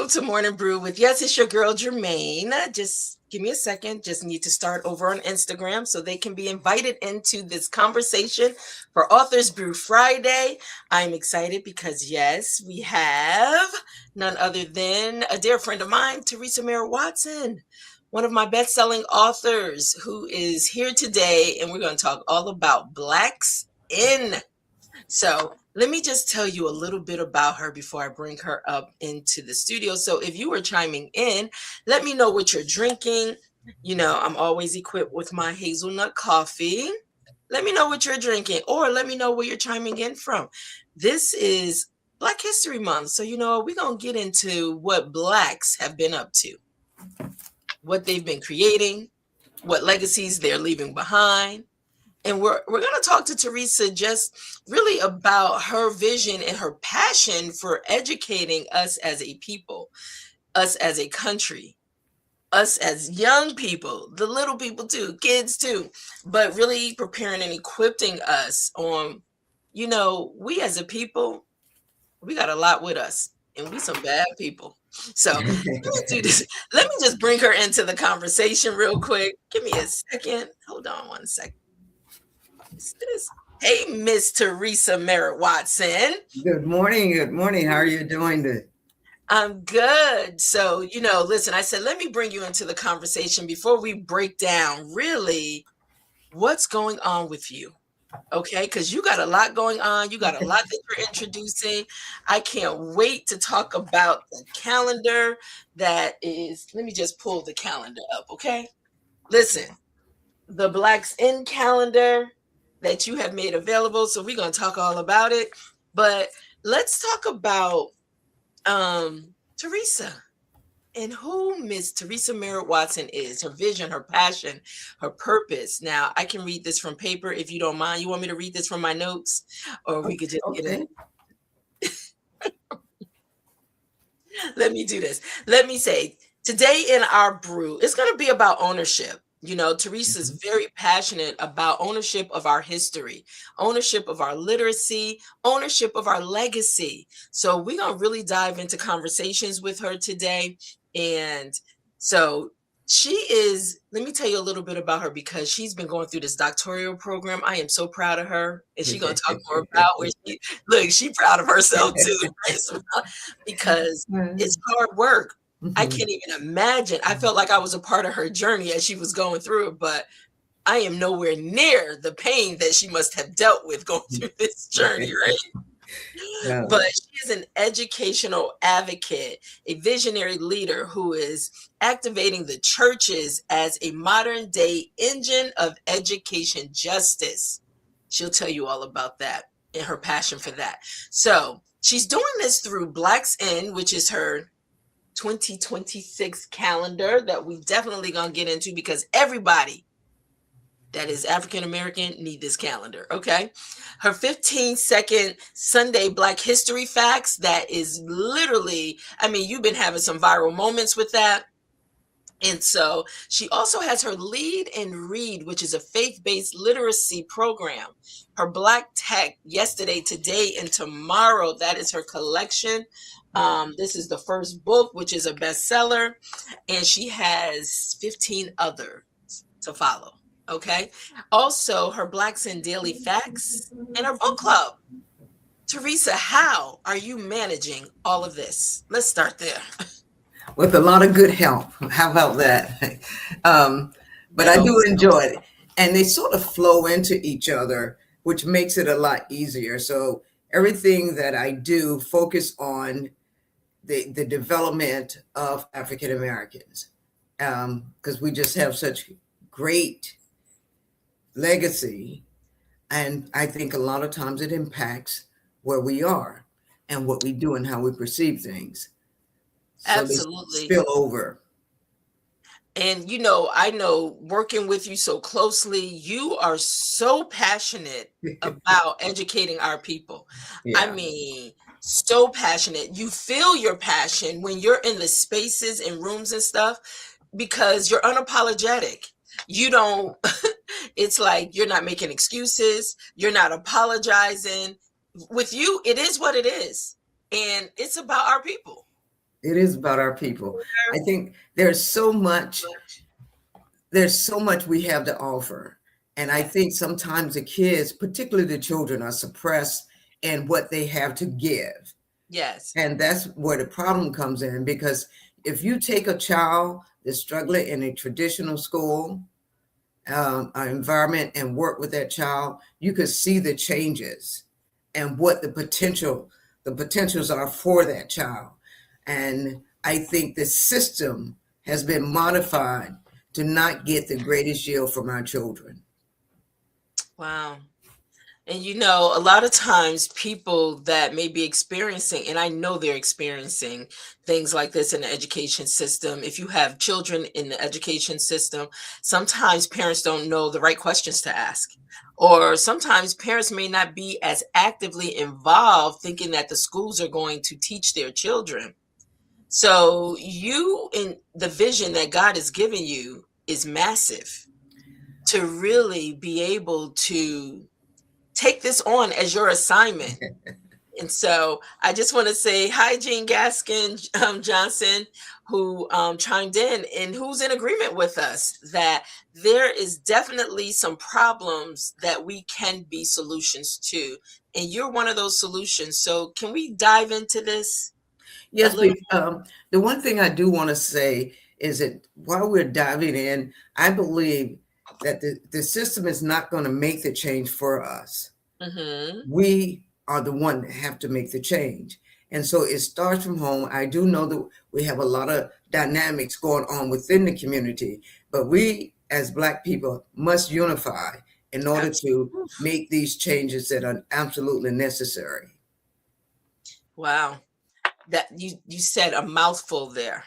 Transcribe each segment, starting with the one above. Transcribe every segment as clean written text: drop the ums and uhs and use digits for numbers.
Welcome to Morning Brew with, yes, it's your girl Germaine. Just give me a second. Just need to start over on Instagram so they can be invited into this conversation for Authors Brew Friday. I'm excited because, yes, we have none other than a dear friend of mine, Theresa Merritt-Watson, one of my best-selling authors, who is here today, and we're going to talk all about Blacks in. So let me just tell you a little bit about her before I bring her up into the studio. So if you were chiming in, let me know what you're drinking. You know, I'm always equipped with my hazelnut coffee. Let me know what you're drinking, or let me know where you're chiming in from. This is Black History Month. So, you know, we're going to get into what Blacks have been up to, what they've been creating, what legacies they're leaving behind. And we're going to talk to Theresa just really about her vision and her passion for educating us as a people, us as a country, us as young people, the little people too, kids too, but really preparing and equipping us on, you know, we as a people, we got a lot with us and we some bad people. So let me do this. Let me just bring her into the conversation real quick. Give me a second. Hold on one second. Hey, Miss Theresa Merritt-Watson. Good morning. Good morning. How are you doing today? I'm good. So, you know, listen, I said, let me bring you into the conversation before we break down really what's going on with you. Okay, because you got a lot going on. You got a lot that you're introducing. I can't wait to talk about the calendar that is, let me just pull the calendar up, okay? Listen, the Blacks in calendar that you have made available. So we're going to talk all about it. But let's talk about Theresa and who Miss Theresa Merritt-Watson is, her vision, her passion, her purpose. Now, I can read this from paper if you don't mind. You want me to read this from my notes? Or we could just get it. Let me do this. Let me say, today in our brew, it's going to be about ownership. You know, Theresa's very passionate about ownership of our history, ownership of our literacy, ownership of our legacy. So we're going to really dive into conversations with her today. And so she is, let me tell you a little bit about her because she's been going through this doctoral program. I am so proud of her. And she's going to talk more about where she's proud of herself too, right? Because it's hard work. I can't even imagine. I felt like I was a part of her journey as she was going through it, but I am nowhere near the pain that she must have dealt with going through this journey, right? Yeah. But she is an educational advocate, a visionary leader who is activating the churches as a modern day engine of education justice. She'll tell you all about that and her passion for that. So she's doing this through Blacks In, which is her 2026 calendar that we definitely gonna get into because everybody that is African American need this calendar, okay? Her 15-second Sunday Black History Facts, that is literally, I mean, you've been having some viral moments with that. And so she also has her Lead and Read, which is a faith-based literacy program. Her Black Tech, Yesterday, Today, and Tomorrow, that is her collection. This is the first book, which is a bestseller, and she has 15 others to follow, okay? Also, her Blacks in Daily Facts and her book club. Theresa, how are you managing all of this? Let's start there. With a lot of good help. How about that? But I do enjoy it. And they sort of flow into each other, which makes it a lot easier. So everything that I do focus on the development of African Americans, because we just have such great legacy. And I think a lot of times it impacts where we are and what we do and how we perceive things. So absolutely. Spill over. And, you know, I know working with you so closely, you are so passionate about educating our people. Yeah. I mean, so passionate. You feel your passion when you're in the spaces and rooms and stuff because you're unapologetic. You don't, it's like you're not making excuses. You're not apologizing. With you, it is what it is. And it's about our people. It is about our people. I think there's so much we have to offer. And I Yeah. think sometimes the kids, particularly the children, are suppressed in what they have to give. Yes. And that's where the problem comes in, because if you take a child that's struggling in a traditional school environment and work with that child, you could see the changes and what the potentials are for that child. And I think the system has been modified to not get the greatest yield from our children. Wow. And a lot of times people that may be experiencing, and I know they're experiencing things like this in the education system. If you have children in the education system, sometimes parents don't know the right questions to ask. Or sometimes parents may not be as actively involved thinking that the schools are going to teach their children. So you in the vision that God has given you is massive to really be able to take this on as your assignment. And so I just want to say hi, Jean Gaskin Johnson, who chimed in and who's in agreement with us that there is definitely some problems that we can be solutions to. And you're one of those solutions. So can we dive into this a Yes, but little? the one thing I do want to say is that while we're diving in, I believe that the system is not going to make the change for us. Mm-hmm. We are the one that have to make the change. And so it starts from home. I do know that we have a lot of dynamics going on within the community, but we as Black people must unify in order to Absolutely. make these changes that are absolutely necessary. Wow. That you said a mouthful there.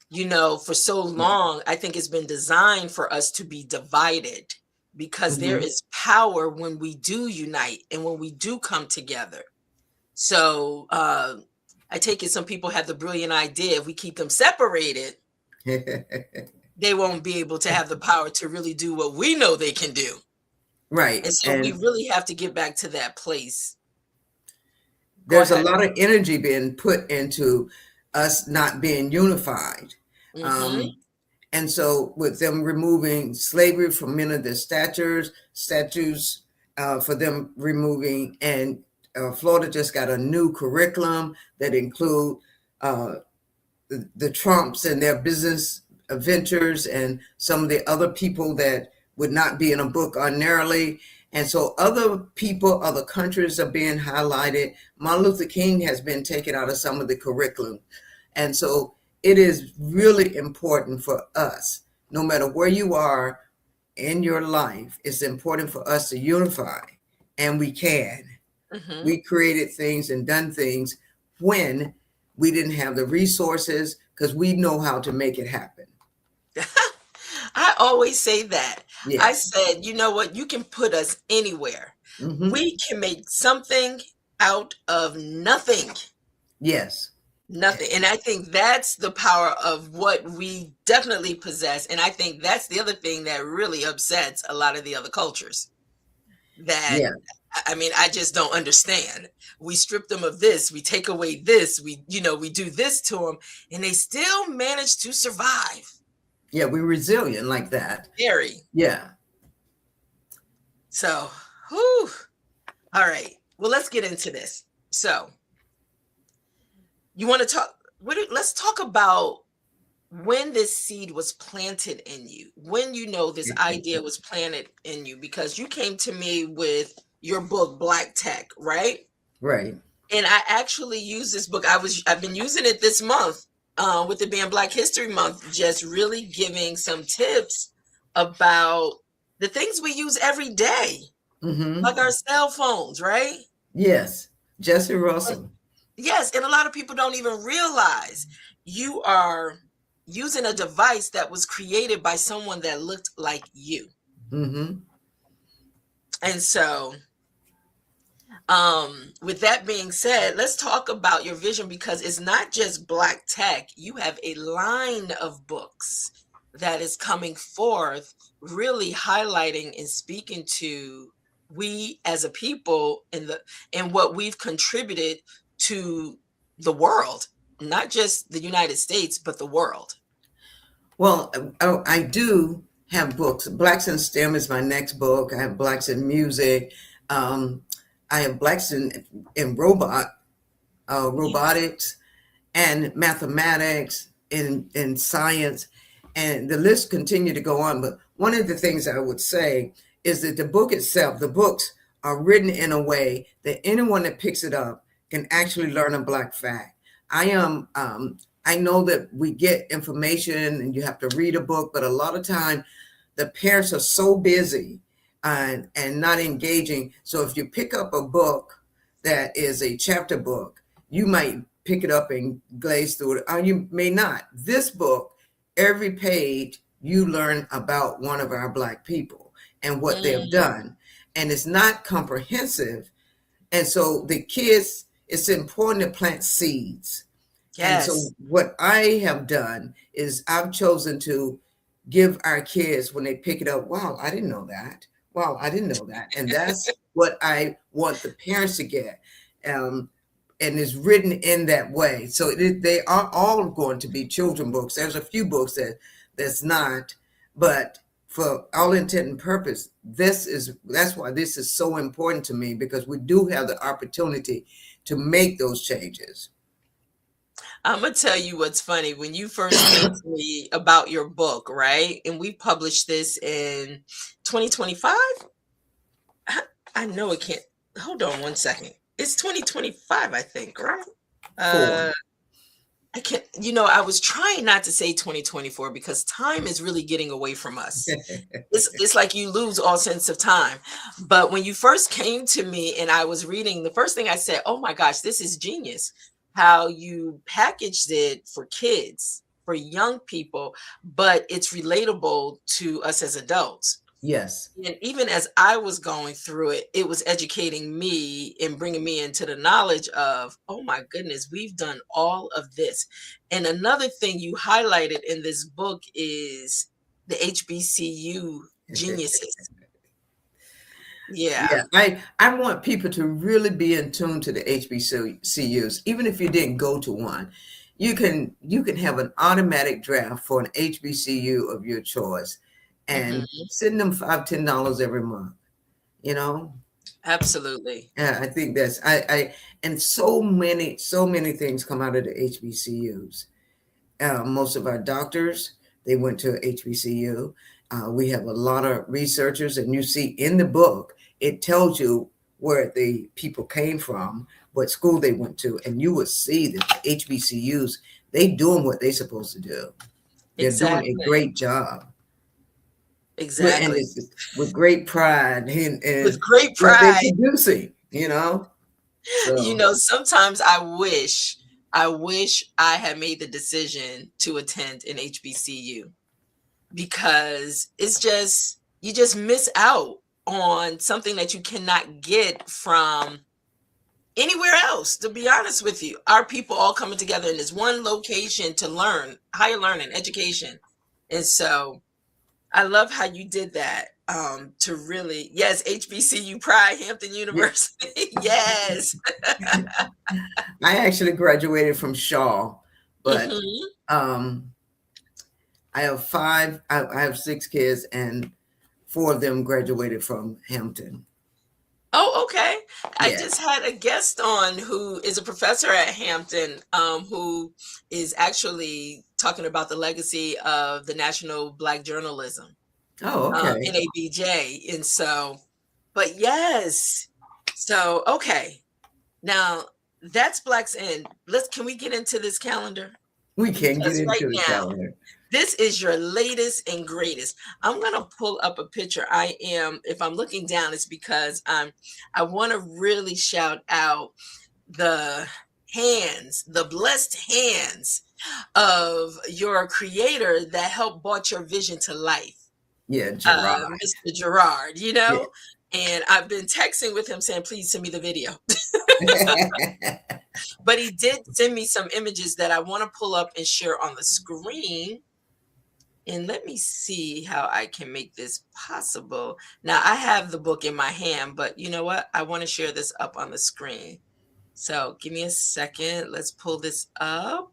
For so Yeah. long, I think it's been designed for us to be divided because there Hmm. is power when we do unite and when we do come together. So I take it some people have the brilliant idea if we keep them separated, they won't be able to have the power to really do what we know they can do. Right. And so we And really have to get back to that place. Go there's a ahead. lot of energy being put into us not being unified. Mm-hmm. Um, and so, with them removing slavery from many of the statutes, for them removing, and Florida just got a new curriculum that include uh, the Trumps and their business ventures and some of the other people that would not be in a book ordinarily. And so other people, other countries are being highlighted. Martin Luther King has been taken out of some of the curriculum. And so it is really important for us, no matter where you are in your life, it's important for us to unify. And we can. Mm-hmm. We created things and done things when we didn't have the resources, because we know how to make it happen. I always say that. I Yes. said, you know what? You can put us anywhere. Hmm. We can make something out of nothing. Yes. Nothing. And I think that's the power of what we definitely possess. And I think that's the other thing that really upsets a lot of the other cultures. That, Yeah. I mean, I just don't understand. We strip them of this, we take away this, we do this to them, and they still manage to survive. Yeah. We're resilient like that. Very. Yeah. So, whew. All right. Well, let's get into this. So, you want to talk? Let's talk about when this seed was planted in you. When this idea was planted in you, because you came to me with your book, Black Tech, right? Right. And I actually use this book. I've been using it this month, with it being Black History Month, just really giving some tips about the things we use every day, Hmm. like our cell phones, right? Yes. Jesse Russell. Yes, and a lot of people don't even realize you are using a device that was created by someone that looked like you. Hmm. And so, with that being said, let's talk about your vision, because it's not just Black Tech. You have a line of books that is coming forth, really highlighting and speaking to we as a people and what we've contributed to the world. not just the United States, but the world. Well, I do have books. Blacks in STEM is my next book. I have Blacks in Music. Um, I have Blacks in Yeah. robotics and mathematics and science, and the list continue to go on. But one of the things I would say is that the book itself, the books are written in a way that anyone that picks it up can actually learn a Black fact. I am. I know that we get information and you have to read a book, but a lot of time the parents are so busy and not engaging. So if you pick up a book that is a chapter book, you might pick it up and glaze through it, or you may not. This book, every page, you learn about one of our Black people and what they have Mm, done. And it's not comprehensive. And so the kids, it's important to plant seeds. And so yes. what I have done is I've chosen to give our kids when they pick it up, wow, I didn't know that. Wow, I didn't know that. And that's what I want the parents to get. Um, and it's written in that way. So they are all going to be children books. There's a few books that's not, but for all intent and purpose, that's why this is so important to me, because we do have the opportunity to make those changes. I'm gonna tell you what's funny. When you first came to me about your book, right? And we published this in 2025. I know it can't. Hold on one second. It's 2025, I think, right? Four. Uh, I can't. I was trying not to say 2024 because time is really getting away from us. It's like you lose all sense of time. But when you first came to me and I was reading, the first thing I said, "Oh my gosh, this is genius. How you packaged it for kids, for young people, but it's relatable to us as adults." Yes. And even as I was going through it, it was educating me and bringing me into the knowledge of, oh my goodness, we've done all of this. And another thing you highlighted in this book is the HBCU geniuses. Yeah. Yeah, I want people to really be in tune to the HBCUs. Even if you didn't go to one, you can have an automatic draft for an HBCU of your choice, and Mhm. send them $5, $10 every month. You know, Absolutely. yeah, I think I and so many things come out of the HBCUs. Most of our doctors, they went to HBCU. We have a lot of researchers, and you see in the book, it tells you where the people came from, what school they went to, and you would see that the HBCUs, they doing what they're supposed to do. They're doing a Exactly. great job, and Exactly. it's with great pride With and great what they're pride. producing. So Sometimes I wish I had made the decision to attend an HBCU because it's just you just miss out on something that you cannot get from anywhere else, to be honest with you. Our people all coming together in this one location to learn higher learning education. And so I love how you did that. To really, yes, HBCU Pride, Hampton yeah, University. Yes. I actually graduated from Shaw, but Hmm. um, I have five. I have six kids, and four of them graduated from Hampton. Oh, okay. I Yeah. just had a guest on who is a professor at Hampton, who is actually talking about the legacy of the National Black Journalism, Oh, okay. NABJ. And so, but yes. So, okay. Now that's Black's End. Can we get into this calendar? We can get Because right into the now, calendar. this is your latest and greatest. I'm gonna pull up a picture. If I'm looking down, it's because I want to really shout out the the blessed hands of your creator that helped brought your vision to life, Yeah, Gerard. Mr. Gerard, Yeah. and I've been texting with him saying, please send me the video. But he did send me some images that I want to pull up and share on the screen. And let me see how I can make this possible. Now, I have the book in my hand, but you know what? I want to share this up on the screen. So give me a second. Let's pull this up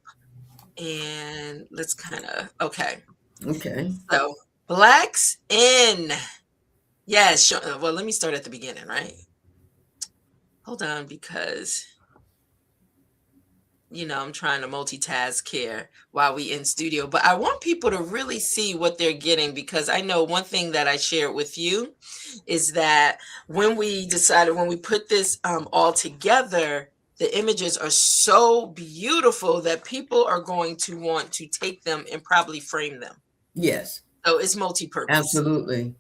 and let's kind of, okay. Okay. So blacks in. Yes. Well, let me start at the beginning, right? Hold on, because I'm trying to multitask here while we in studio, but I want people to really see what they're getting, because I know one thing that I shared with you is that when we put this all together, the images are so beautiful that people are going to want to take them and probably frame them. Yes, So it's multi-purpose. absolutely.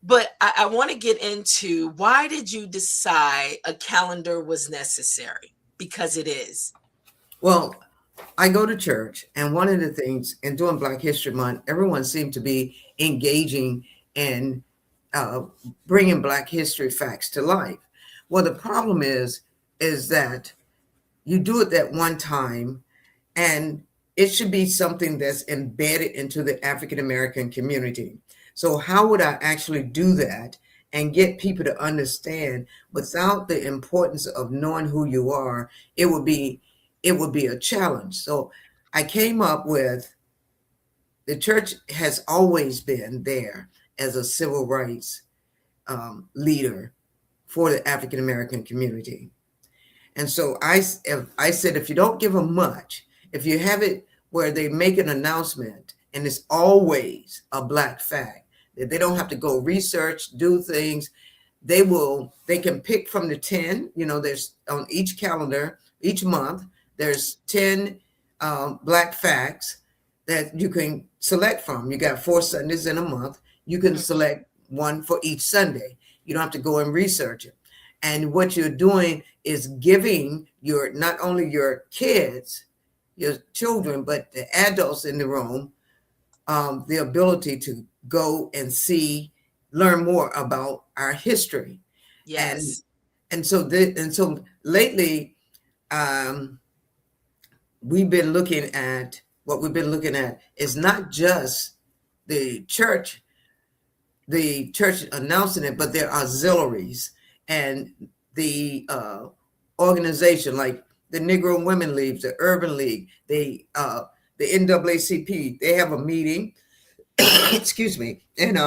But I want to get into, why did you decide a calendar was necessary? Because it is. Well, I go to church, and one of the things, and during Black History Month, everyone seemed to be engaging in uh, bringing Black history facts to life. Well, the problem is that you do it that one time, and it should be something that's embedded into the African American community. So how would I actually do that and get people to understand without the importance of knowing who you are? It would be a challenge. So I came up with, the church has always been there as a civil rights leader for the African American community. And so I said, if you don't give them much, if you have it where they make an announcement and it's always a Black fact, that they don't have to go research, do things, they can pick from the 10, there's on each calendar, each month, there's 10 Black facts that you can select from. You got 4 Sundays in a month. You can Mhm. select one for each Sunday. You don't have to go and research it. And what you're doing is giving not only your kids, your children, but the adults in the room, the ability to go and learn more about our history. And Yes. so lately, um, we've been looking at is not just the church announcing it, but there are auxiliaries and the organization like the Negro Women League, the Urban League, the NAACP. They have a meeting. Excuse me, and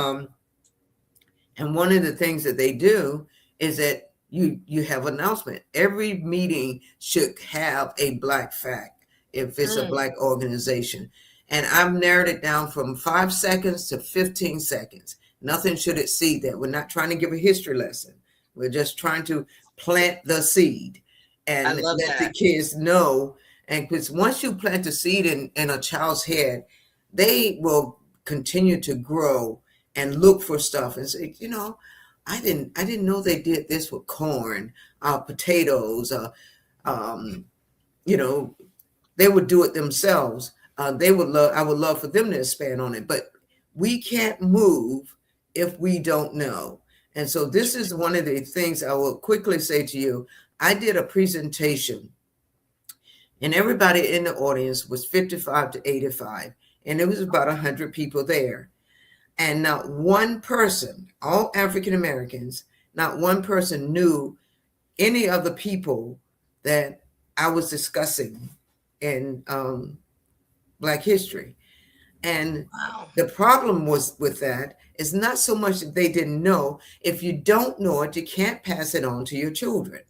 one of the things that they do is that you have announcement. Every meeting should have a Black fact if it's a Mm, Black organization. And I've narrowed it down from 5 seconds to 15 seconds. Nothing should exceed that. We're not trying to give a history lesson. We're just trying to plant the seed I and love let the that. kids know. And because once you plant the seed in a child's head, they will continue to grow and look for stuff and say, I didn't know they did this with corn, potatoes, um, you know, they would do it themselves. I would love for them to expand on it, but we can't move if we don't know. And so this is one of the things I will quickly say to you. I did a presentation, and everybody in the audience was 55 to 85, and there was about 100 people there. And not one person, all African Americans, not one person knew any of the people that I was discussing in Black history. And Wow. the problem was with that is not so much that they didn't know. If you don't know it, you can't pass it on to your children.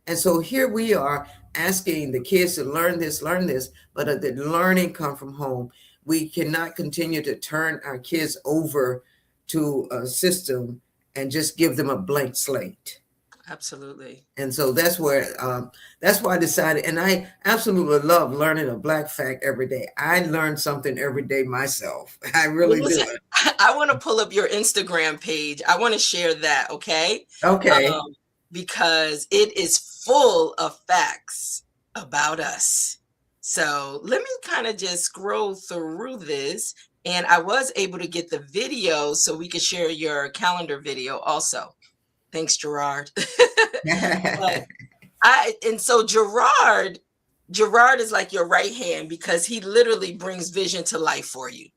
And so here we are asking the kids to learn this, but the learning come from home. We cannot continue to turn our kids over to a system and just give them a blank slate. Absolutely. And so that's why I decided, and I absolutely love learning a Black fact every day. I learn something every day myself. I Well, really listen, do. I want to pull up your Instagram page. I want to share that, okay? Okay. Um, because it is full of facts about us. So let me kind of just scroll through this. And I was able to get the video so we could share your calendar video also. Thanks, Gerard. But and so Gerard is like your right hand, because he literally brings vision to life for you,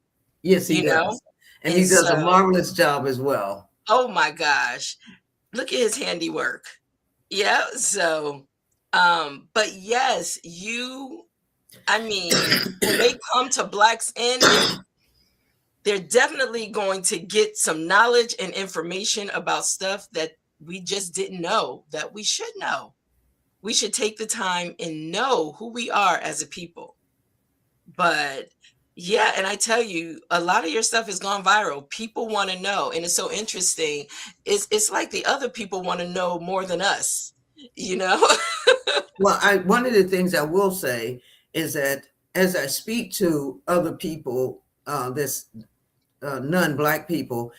Yes, he you know? does. And And he does a so, marvelous job as well. oh my gosh, look at his handiwork. Yeah. So, But yes, I mean, when they come to Blacks In, they're definitely going to get some knowledge and information about stuff that we just didn't know that we should know. We should take the time and know who we are as a people. But yeah, and I tell you, a lot of your stuff has gone viral. People want to know, and it's so interesting. It's like the other people want to know more than us, you know? Well, one of the things I will say is that as I speak to other people, this non-black people,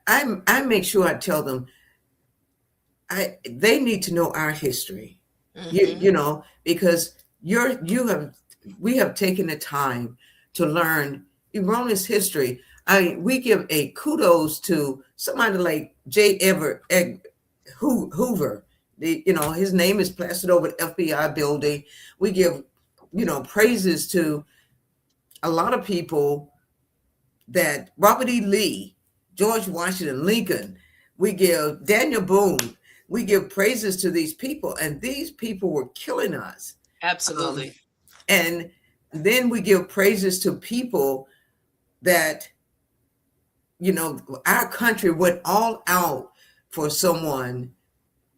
I make sure I tell them they need to know our history. You Hmm. know, because you have we have taken the time to learn erroneous history. We give a kudos to somebody like Hoover. His name is plastered over the FBI building. We give praises to a lot of people, that Robert E. Lee, George Washington, Lincoln. We give Daniel Boone. We give praises to these people, and these people were killing us. Um, Absolutely. and then we give praises to people that, our country went all out for someone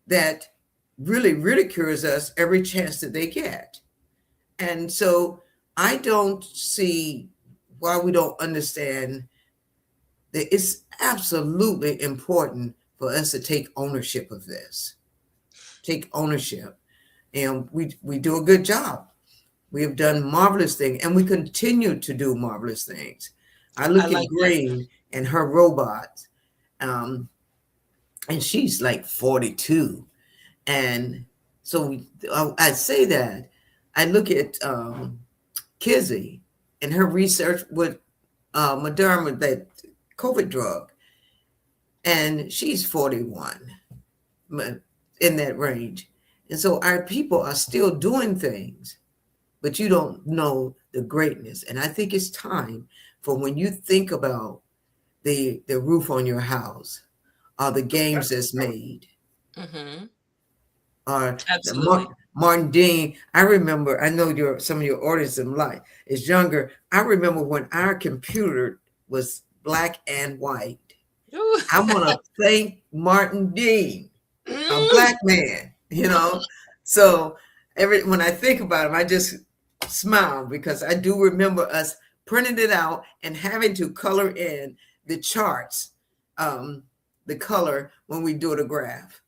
that really ridicules us every chance that they get. And so I don't see why we don't understand that it's absolutely important for us to take ownership of this. Take ownership. And we do a good job. We have done marvelous things, and we continue to do marvelous things. I I look at like that. Green and her robots, um, and she's like 42. And so I say that. I look at Kizzy and her research with Moderna, that COVID drug, and she's 41, in that range. And so our people are still doing things, but you don't know the greatness. And I think it's time for, when you think about the roof on your house, or the games that's made, Hmm. or the Absolutely. Martin Dean. I know some of your audience is younger. I remember when our computer was black and white. Ooh. I want to thank Martin Dean, a Mm. black man. So when I think about him, I just smile, because I do remember us printing it out and having to color in the charts, um, the color when we do the graph.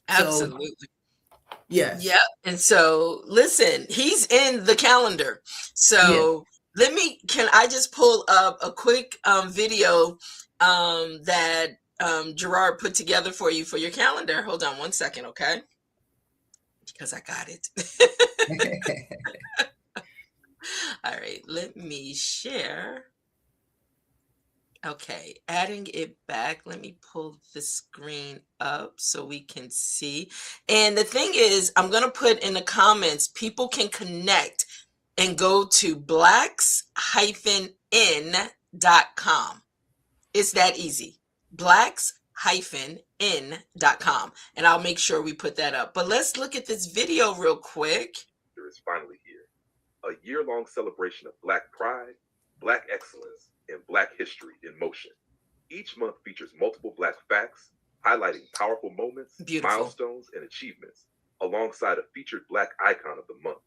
So Absolutely. yes, Yep. And so, listen, he's in the calendar. yes. So can I just pull up a quick video that Gerard put together for you for your calendar? Hold on one second, okay? Because I got it. All right, let me share. Okay, adding it back. Let me pull the screen up so we can see. And the thing is, I'm going to put in the comments, people can connect and go to blacks-in.com. It's that easy. Blacks-in.com. And I'll make sure we put that up. But let's look at this video real quick. Is finally here. A year-long celebration of Black pride, Black excellence, and Black history in motion. Each month features multiple Black facts, highlighting powerful moments, Beautiful. milestones, and achievements, alongside a featured Black icon of the month.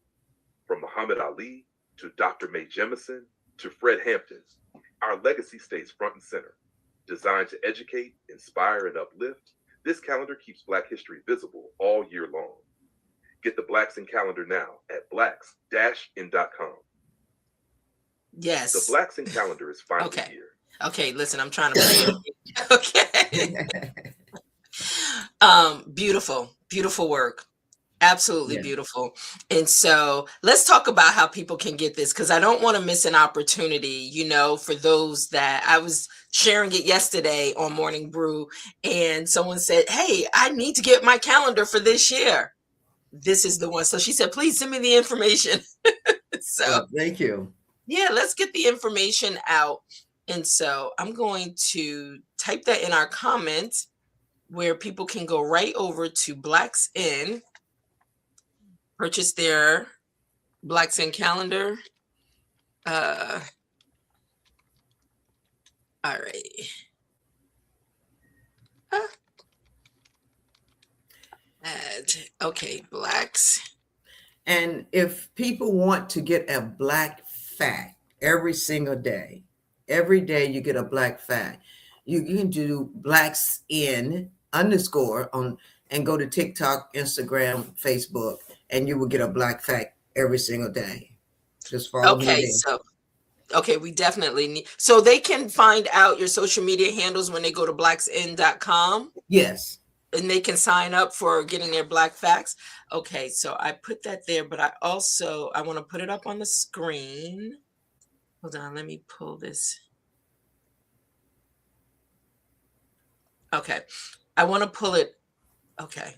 From Muhammad Ali to Dr. Mae Jemison to Fred Hampton, our legacy stays front and center. Designed to educate, inspire, and uplift, this calendar keeps Black history visible all year long. Get the Blacks In calendar now at blacks-in.com. Yes. The Blacks In calendar is finally Okay. here. Okay, listen, I'm trying to play it. Okay. Beautiful, beautiful work. Absolutely Yeah. beautiful. And so let's talk about how people can get this, because I don't want to miss an opportunity, for those that I was sharing it yesterday on Morning Brew, and someone said, "Hey, I need to get my calendar for this year." This is the one. So she said, "Please send me the information." So Well, thank you. yeah, let's get the information out. And so I'm going to type that in our comments, where people can go right over to Blacks In. Purchase their Blacks in calendar. All right. Okay, Blacks. And if people want to get a black fact every single day, every day you get a black fact, you can do blacks in underscore on and go to TikTok, Instagram, Facebook, and you will get a black fact every single day. Just follow me Okay, there. so okay, we definitely need, so they can find out your social media handles when they go to blacksin.com. Yes. And they can sign up for getting their black facts. Okay, so I put that there, but I want to put it up on the screen. Hold on, let me pull this. Okay, I want to pull it. Okay.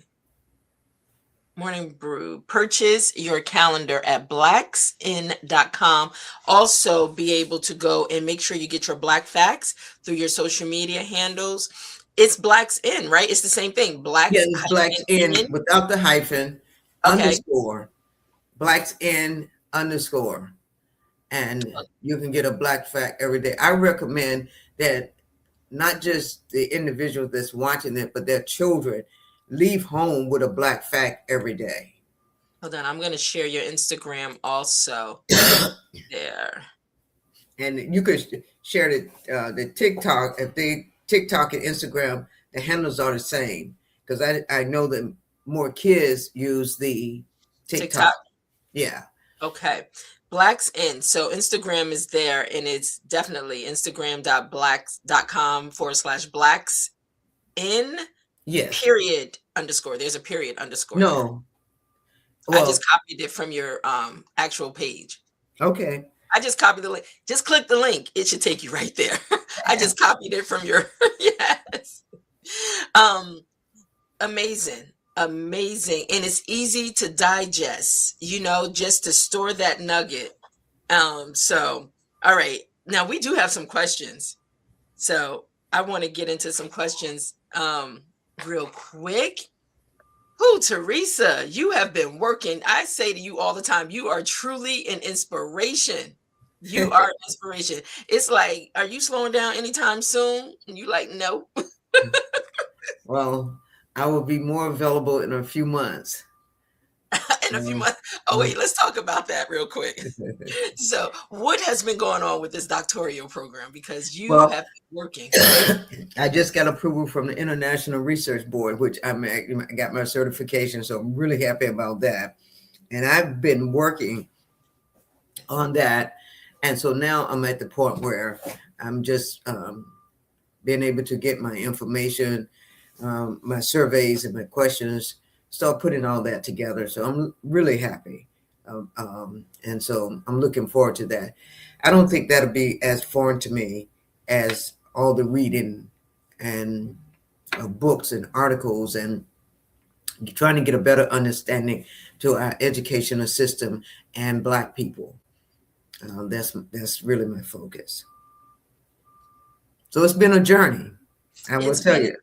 Morning Brew. Purchase your calendar at blacksin.com. Also, be able to go and make sure you get your black facts through your social media handles. It's Blacks In, right? It's the same thing. Yeah, Blacks it's blacks in in. without the hyphen, Okay. underscore, blacks in underscore. And you can get a black fact every day. I recommend that not just the individual that's watching it, but their children leave home with a black fact every day. Hold on, I'm going to share your Instagram also there. And you could share the TikTok. If they TikTok and Instagram, the handles are the same, because I know that more kids use the TikTok. Yeah. Okay. Blacks In. So Instagram is there, and it's definitely instagram.blacks.com/blacks in Yes. period underscore. There's a period underscore there. No. I Well, just copied it from your actual page. okay. I just copied the link. Just click the link. It should take you right there. I just copied it from your yes. Amazing. Amazing. And it's easy to digest, just to store that nugget. So all right. Now we do have some questions. So I want to get into some questions real quick. Theresa, you have been working. I say to you all the time, you are truly an inspiration. You are an inspiration. It's like, are you slowing down anytime soon? And you like, no. Well, I will be more available in a few months. In a few months. Oh, wait, let's talk about that real quick. So what has been going on with this doctoral program? Because you have been working. I just got approval from the International Research Board, which I got my certification. So I'm really happy about that. And I've been working on that. And so now I'm at the point where I'm just being able to get my information, my surveys and my questions, start putting all that together. So I'm really happy. And so I'm looking forward to that. I don't think that'll be as foreign to me as all the reading and books and articles and trying to get a better understanding to our educational system and Black people. That's really my focus. So it's been a journey. I will tell you.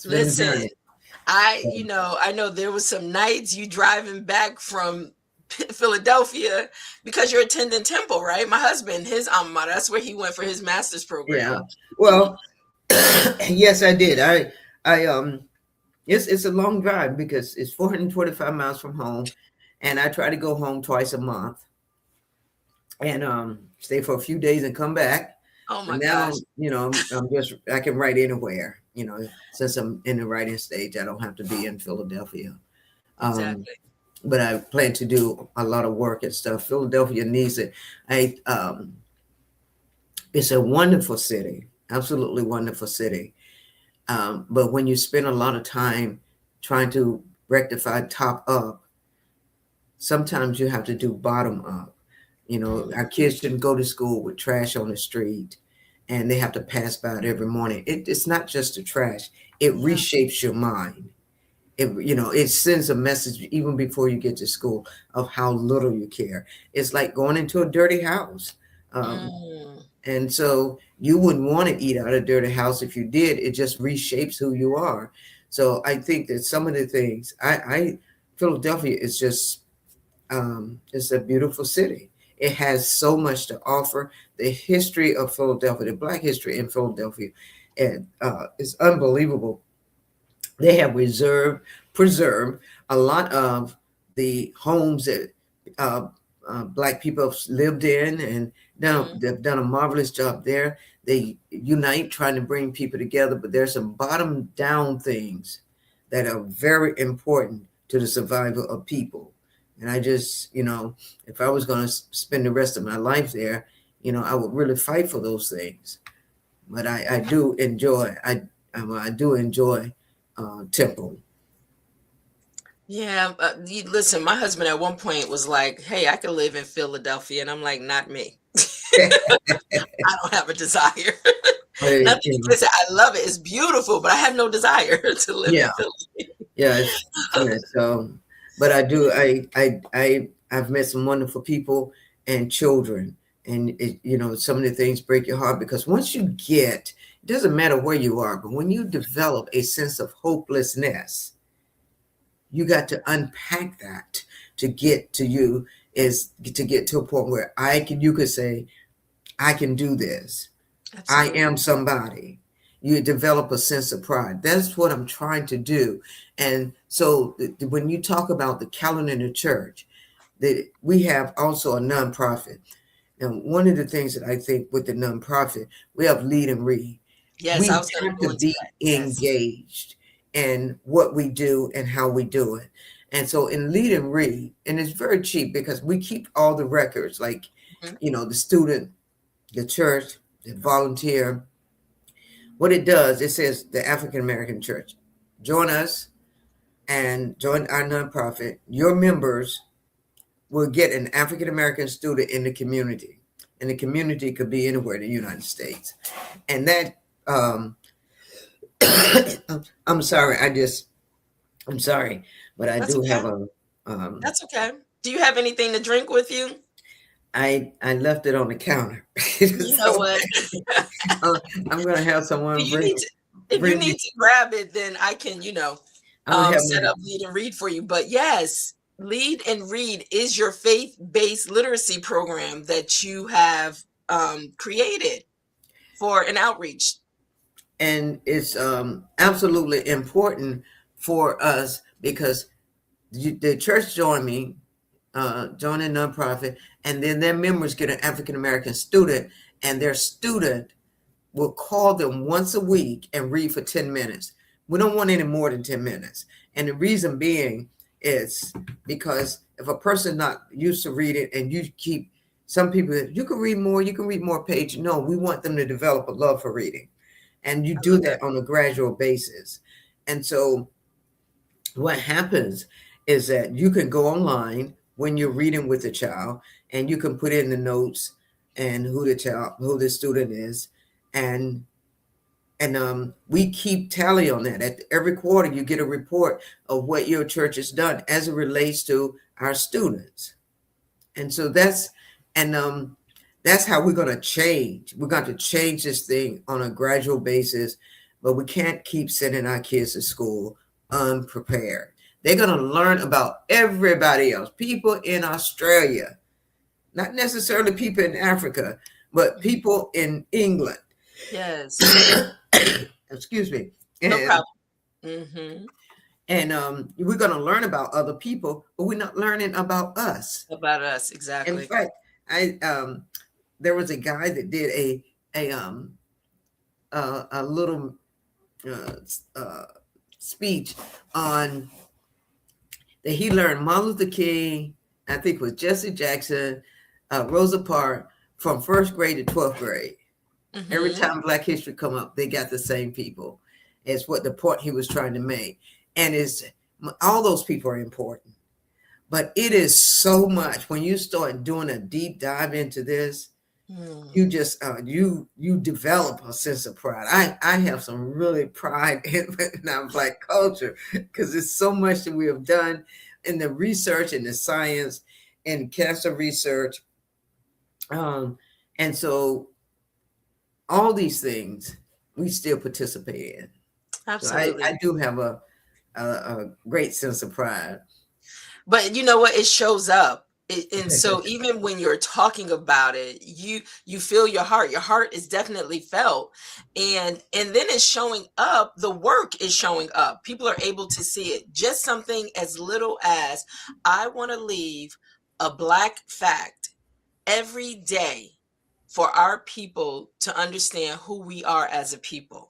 Listen, I know there was some nights you driving back from Philadelphia because you're attending Temple, right? My husband, his alma mater, that's where he went for his master's program. Yeah. Well, yes, I did. It's a long drive because it's 425 miles from home, and I try to go home twice a month and stay for a few days and come back. Oh my gosh. I can write anywhere, since I'm in the writing stage, I don't have to be in Philadelphia. Exactly. But I plan to do a lot of work and stuff. Philadelphia needs it. It's a wonderful city, absolutely wonderful city. But when you spend a lot of time trying to rectify top up, sometimes you have to do bottom up. Our kids shouldn't go to school with trash on the street and they have to pass by it every morning. It's not just the trash. It reshapes your mind. It sends a message even before you get to school of how little you care. It's like going into a dirty house. And so you wouldn't want to eat out of a dirty house. If you did, it just reshapes who you are. So I think that some of the things Philadelphia is just It's a beautiful city. It has so much to offer. The history of Philadelphia, the Black history in Philadelphia, is unbelievable. They have preserved a lot of the homes that uh, Black people have lived in, and they've done a marvelous job there. They unite, trying to bring people together, but there's some bottom down things that are very important to the survival of people. And I just, if I was going to spend the rest of my life there, I would really fight for those things. But I do enjoy, I do enjoy Temple. Yeah, listen, my husband at one point was like, "Hey, I could live in Philadelphia," and I'm like, "Not me. I don't have a desire." But, Nothing against it. I love it. It's beautiful, but I have no desire to live in yeah, Philly. yeah, so, but I do, I've met some wonderful people and children, and some of the things break your heart, because once you it doesn't matter where you are, but when you develop a sense of hopelessness, you got to unpack that to get to you, is to get to a point where you could say, I can do this. I Absolutely. am somebody. You develop a sense of pride. That's what I'm trying to do. And so when you talk about the calendar in the church, that we have also a nonprofit. And one of the things that I think with the nonprofit, we have lead and read. Yes, We I was going to have go to into be that. Yes. engaged in what we do and how we do it. And so in lead and read, and it's very cheap because we keep all the records, like, Mhm. the student, the church, the volunteer. What it does, it says the African American Church, join us and join our nonprofit. Your members will get an African American student in the community. And the community could be anywhere in the United States. And that, I'm sorry, I'm sorry, but I That's do have okay. a, um, That's okay. Do you have anything to drink with you? I left it on the counter. You know So what? uh, I'm going to have someone You need to, if you bring need me, to grab it, then I can, I'm going to have set my, up Lead and Read for you. But yes, Lead and Read is your faith-based literacy program that you have created for an outreach. and it's absolutely important for us because the church joined me, joined a nonprofit, and then their members get an African American student, and their student will call them once a week and read for 10 minutes. We don't want any more than 10 minutes. And the reason being is because if a person's not used to reading, and you keep, some people, you can read more page. No, we want them to develop a love for reading. And you I do love that. that on a gradual basis. And so what happens is that you can go online when you're reading with a child, and you can put in the notes and who the student is, and we keep tally on that. At every quarter, you get a report of what your church has done as it relates to our students. And so and that's how we're going to change. We're going to change this thing on a gradual basis, but we can't keep sending our kids to school unprepared. They're going to learn about everybody else, people in Australia, not necessarily people in Africa, but people in England. Yes. Excuse me. No And problem. Hmm. we're going to learn about other people, but we're not learning about us. About us, In exactly. fact, I there was a guy that did a little uh, uh, speech on that he learned Martin Luther King, I think it was Jesse Jackson, Rosa Parks, from first grade to 12th grade. Every Hmm. time Black History come up, they got the same people. It's what the point he was trying to make. And it's all those people are important. But it is so much when you start doing a deep dive into this, you just you develop a sense of pride. I have some really pride in our Black culture because it's so much that we have done in the research and the science and cancer research, and so all these things we still participate in. So I Absolutely. do have a great sense of pride. But you know what? It shows up. And so even when you're talking about it, you feel your heart. Your heart is definitely felt. And then it's showing up. The work is showing up. People are able to see it. Just something as little as, I want to leave a Black fact every day for our people to understand who we are as a people.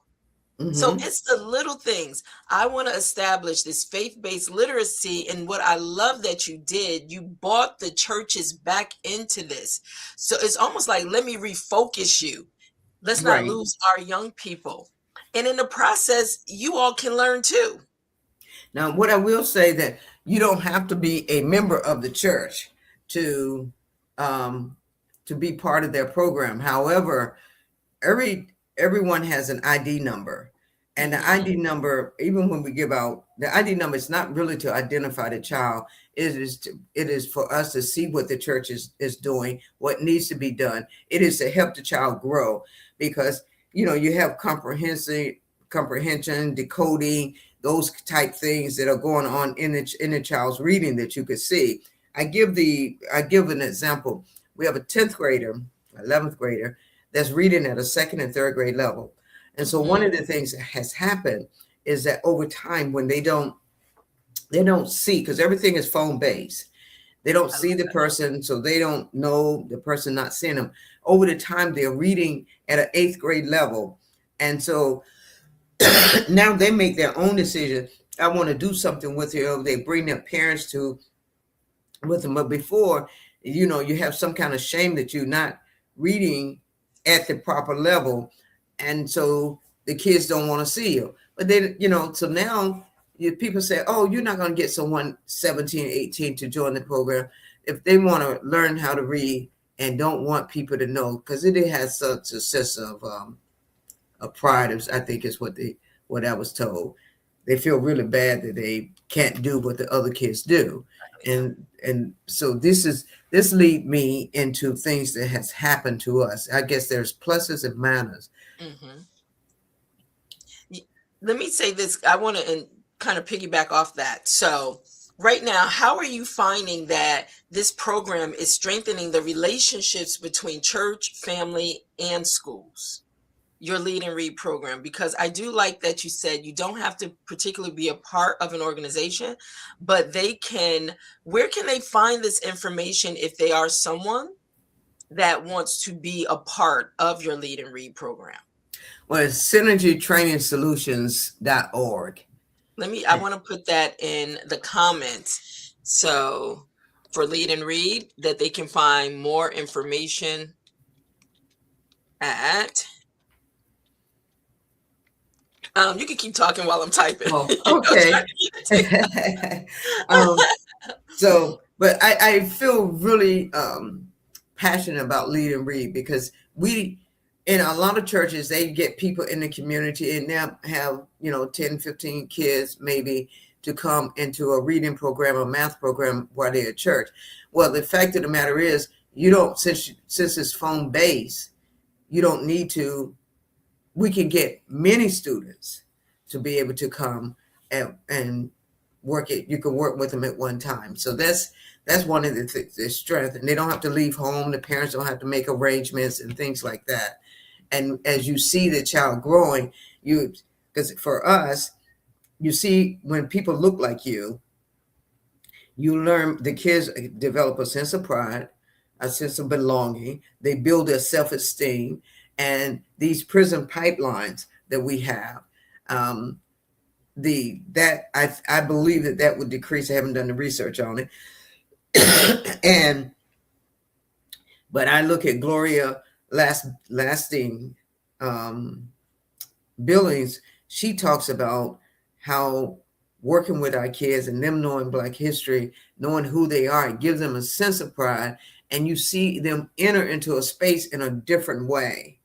So Mm-hmm. it's the little things. I want to establish this faith-based literacy. And what I love that you did, you brought the churches back into this. So it's almost like, let me refocus you. Let's not Right. lose our young people. And in the process, you all can learn too. Now, what I will say that you don't have to be a member of the church to um, to be part of their program. However, everyone has an ID number, and the Mhm. ID number, even when we give out the ID number, it's not really to identify the child. It is for us to see what the church is doing, what needs to be done. It is to help the child grow, because you have comprehension, decoding, those type things that are going on in the child's reading that you could see. I give an example. We have a 10th grader, 11th grader that's reading at a second and third grade level. And so one Mhm. of the things that has happened is that over time, when they don't see, because everything is phone based, they don't I see love the person, so they don't know the person, not seeing them. Over the time, they're reading at an 8th grade level. And so now they make their own decision. I want to do something with it. They bring their parents to with them. But before, you have some kind of shame that you're not reading at the proper level. And so the kids don't want to see you. But then, so now people say, oh, you're not going to get someone 17, 18 to join the program if they want to learn how to read and don't want people to know, because it has such a sense of pride, I think is what I was told. They feel really bad that they can't do what the other kids do. And so this lead me into things that has happened to us. I guess there's pluses and minus. Mhm. Y- Let me say this. I want to kind of piggyback off that. So, right now, how are you finding that this program is strengthening the relationships between church, family, and schools? Your Lead and Read program, because I do like that you said you don't have to particularly be a part of an organization, but where can they find this information if they are someone that wants to be a part of your Lead and Read program? Well, it's synergytrainingsolutions.org. I want to put that in the comments. So for Lead and Read, that they can find more information at. You can keep talking while I'm typing. Oh, Try okay. to keep it um, So, but I feel really passionate about Lead and Read, because in a lot of churches, they get people in the community and now have, 10, 15 kids maybe to come into a reading program or math program while they're at church. Well, the fact of the matter is, you don't, since it's phone based, you don't need to, we can get many students to be able to come and work it. You can work with them at one time. So that's one of the strength, and they don't have to leave home. The parents don't have to make arrangements and things like that. And as you see the child growing, because for us, you see when people look like you learn, the kids develop a sense of pride, a sense of belonging. They build their self-esteem, and these prison pipelines that we have, um, I believe that would decrease. I haven't done the research on it, and but I look at Gloria lasting um, Billings. She talks about how working with our kids and them knowing Black history, knowing who they are, it gives them a sense of pride, and you see them enter into a space in a different way.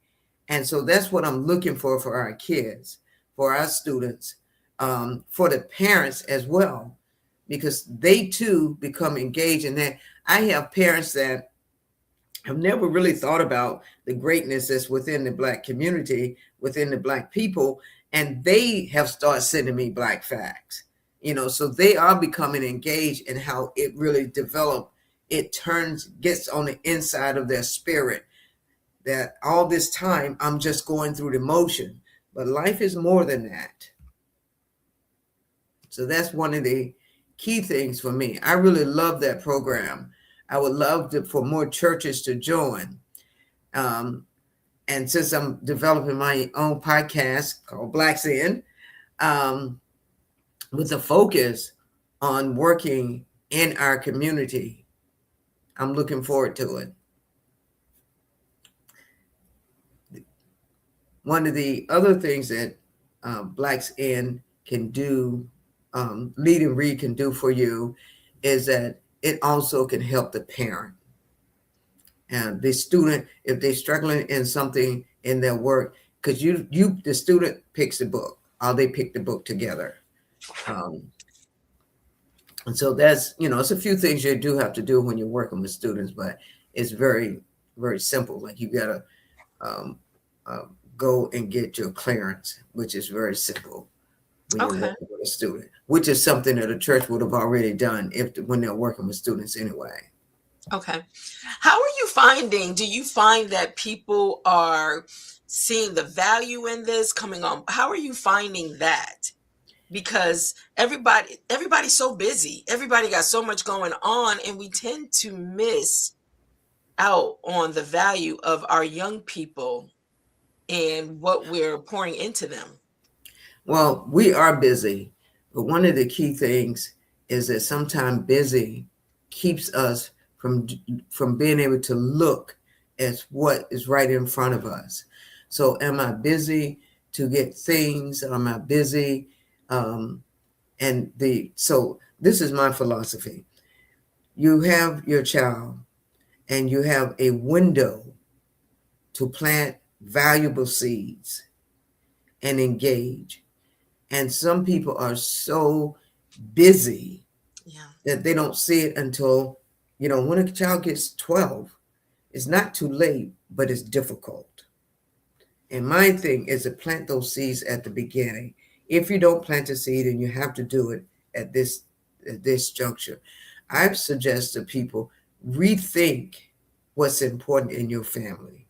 And so that's what I'm looking for our kids, for our students, for the parents as well, because they too become engaged in that. I have parents that have never really thought about the greatness that's within the Black community, within the Black people, and they have started sending me Black facts. So they are becoming engaged in how it really developed. It gets on the inside of their spirit that all this time I'm just going through the motion, but life is more than that. So that's one of the key things for me. I really love that program. I would love for more churches to join. And since I'm developing my own podcast called Blacks In, with a focus on working in our community, I'm looking forward to it. One of the other things that Blacks In can do, Lead and Read can do for you, is that it also can help the parent and the student if they're struggling in something in their work, because the student picks the book, or they pick the book together. And so that's, it's a few things you do have to do when you're working with students, but it's very, very simple. Like you got to go and get your clearance, which is very simple when you're working with a student, which is something that a church would have already done when they're working with students anyway. Okay. How are you finding, do you find that people are seeing the value in this coming on? How are you finding that? Because everybody's so busy. Everybody got so much going on, and we tend to miss out on the value of our young people and what we're pouring into them. Well, we are busy, but one of the key things is that sometimes busy keeps us from being able to look at what is right in front of us. So am I busy to get things? Am I busy? So this is my philosophy. You have your child and you have a window to plant valuable seeds and engage. And some people are so busy that they don't see it until, when a child gets 12, it's not too late, but it's difficult. And my thing is to plant those seeds at the beginning. If you don't plant a seed, and you have to do it at this juncture, I suggest to people rethink what's important in your family.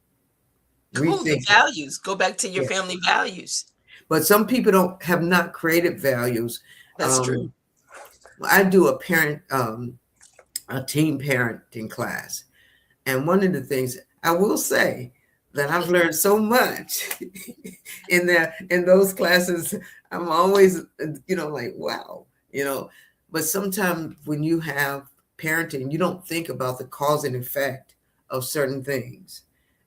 The values. Go back to your family values. But some people have not created values. That's true. I do a team parenting class, and one of the things I will say that I've learned so much in those classes. I'm always, like, wow, but sometimes when you have parenting, you don't think about the cause and effect of certain things.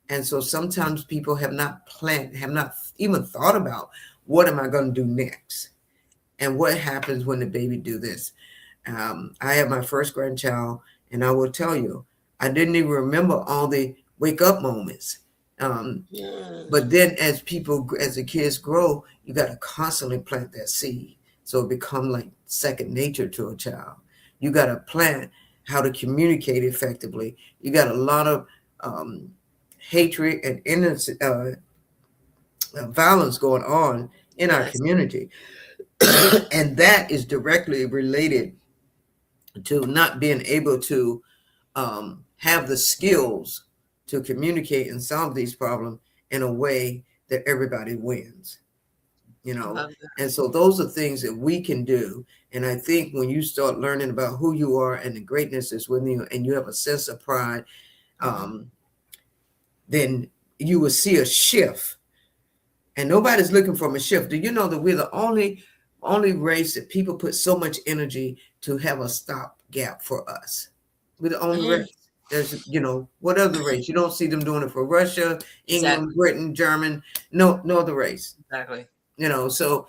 And so sometimes people have not even thought about, what am I going to do next? And what happens when the baby do this? I have my first grandchild, and I will tell you, I didn't even remember all the wake up moments. But then as the kids grow, you got to constantly plant that seed. So it becomes like second nature to a child. You got to plant how to communicate effectively. You got a lot of hatred and innocent, violence going on in our community. And that is directly related to not being able to have the skills to communicate and solve these problems in a way that everybody wins, And so those are things that we can do. And I think when you start learning about who you are and the greatness is within you, and you have a sense of pride, then you will see a shift. And nobody's looking for a shift. Do you know that we're the only race that people put so much energy to have a stopgap for us? We're the only race. There's, what other race? You don't see them doing it for Russia, England, Britain, German, no other race. Exactly. So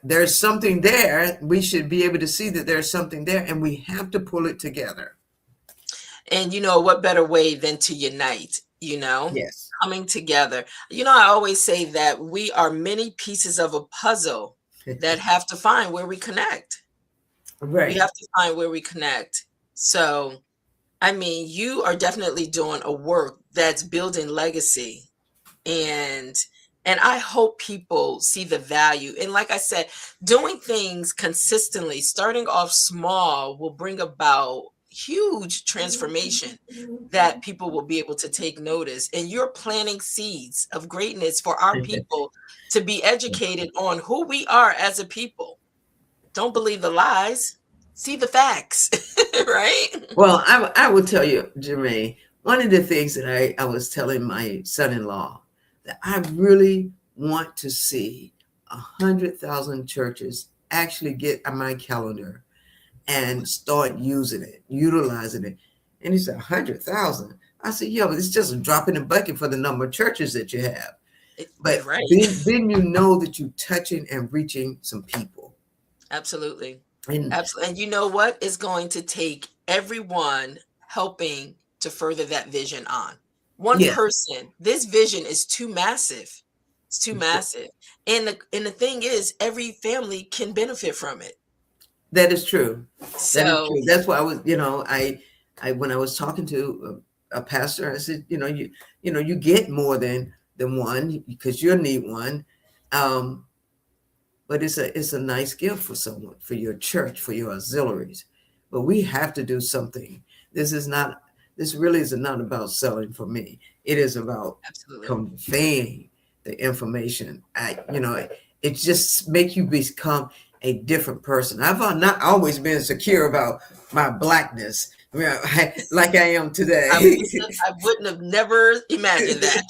there's something there. We should be able to see that there's something there, and we have to pull it together. And what better way than to unite, Yes. Coming together. I always say that we are many pieces of a puzzle that have to find where we connect. Right. We have to find where we connect. So, you are definitely doing a work that's building legacy and And I hope people see the value. And like I said, doing things consistently, starting off small, will bring about huge transformation that people will be able to take notice. And you're planting seeds of greatness for our people to be educated on who we are as a people. Don't believe the lies, see the facts, right? Well, I will tell you, Germaine, one of the things that I was telling my son-in-law, that I really want to see 100,000 churches actually get on my calendar and start using it, utilizing it. And he said, 100,000. I said, yeah, but it's just a drop in the bucket for the number of churches that you have. But You're right. then you know that you're touching and reaching some people. Absolutely. And Absolutely. And you know what? It's going to take everyone helping to further that vision on. One yeah, person, this vision is too massive. It's too massive. And the thing is, every family can benefit from it. that is true. That is So true. That's why I was, I when I was talking to a pastor, I said, you get more than one because you'll need one. But it's a nice gift for someone, for your church, for your auxiliaries. But we have to do something. This really is not about selling for me. It is about absolutely. conveying the information. It just make you become a different person. I've not always been secure about my blackness, like I am today. I wouldn't have never imagined that.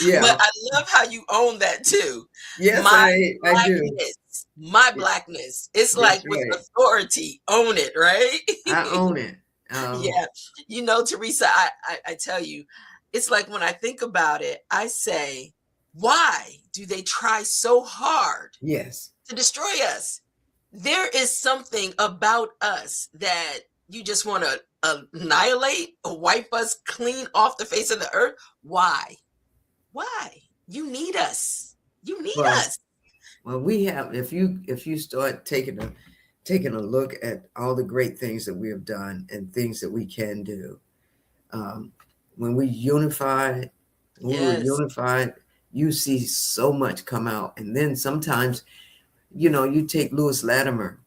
Yeah. But I love how you own that too. Yes, My I do. blackness, my blackness. It's That's like with right. authority, own it, right? I own it. Yeah. Theresa, I tell you, it's like when I think about it, I say, why do they try so hard Yes. to destroy us? There is something about us that you just want to annihilate or wipe us clean off the face of the earth. Why? You need us. You need us. Well, we have, if you start taking a look at all the great things that we have done and things that we can do, when we unified, when we were unified, you see so much come out. And then sometimes, you take Lewis Latimer,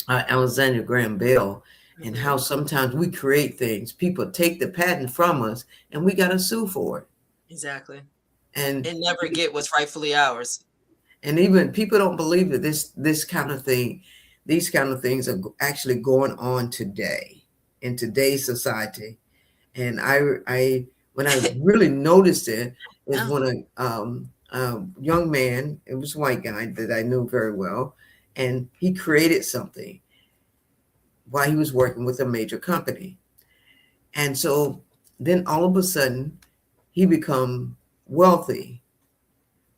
Alexander Graham Bell, and how sometimes we create things. People take the patent from us, and we got to sue for it. Exactly. And never get what's rightfully ours. And even people don't believe that this kind of thing, these kind of things are actually going on today in today's society. And I when I really noticed it is when a young man, it was a white guy that I knew very well, and he created something while he was working with a major company. And so then all of a sudden he become wealthy.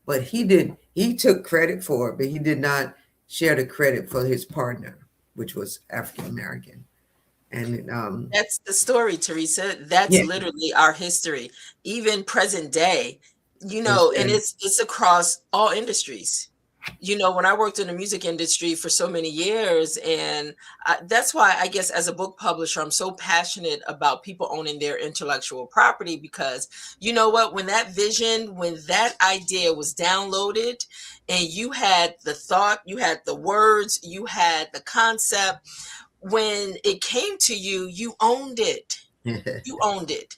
But he took credit for it, but he did not share the credit for his partner, which was African American. And that's the story, Theresa. That's literally our history, even present day, and it's across all industries. When I worked in the music industry for so many years, and that's why I guess as a book publisher, I'm so passionate about people owning their intellectual property, because you know what, when that idea was downloaded and you had the thought, you had the words, you had the concept, when it came to you, you owned it. You owned it.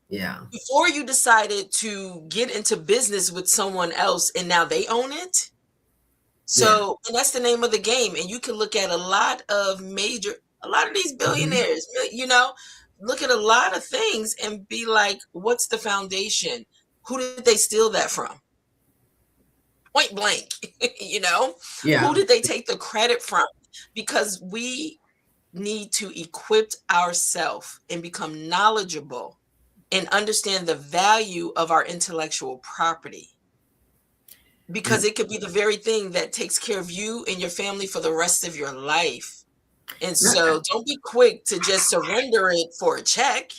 Yeah. Before you decided to get into business with someone else and now they own it. So, and that's the name of the game. And you can look at a lot of these billionaires, look at a lot of things and be like, what's the foundation? Who did they steal that from? Point blank, Who did they take the credit from? Because we need to equip ourselves and become knowledgeable and understand the value of our intellectual property. Because it could be the very thing that takes care of you and your family for the rest of your life. And so don't be quick to just surrender it for a check.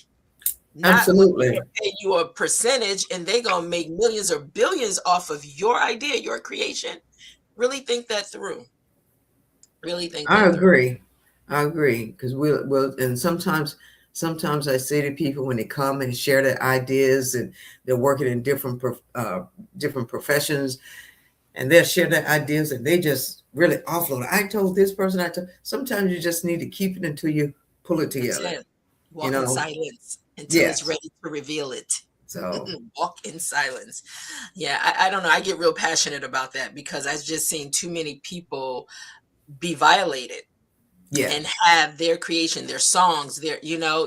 Absolutely. Pay you a percentage and they're going to make millions or billions off of your idea, your creation. Really think that through. Really think that I agree. I agree. Because and sometimes sometimes I say to people when they come and share their ideas, and they're working in different professions, and they'll share their ideas, and they just really offload. I told this person. Sometimes you just need to keep it until you pull it That's together. it. You Walk in know. silence until it's Yes. ready to reveal it. So Walk in silence. Yeah, I don't know. I get real passionate about that because I've just seen too many people be violated yeah. and have their creation, their songs, their,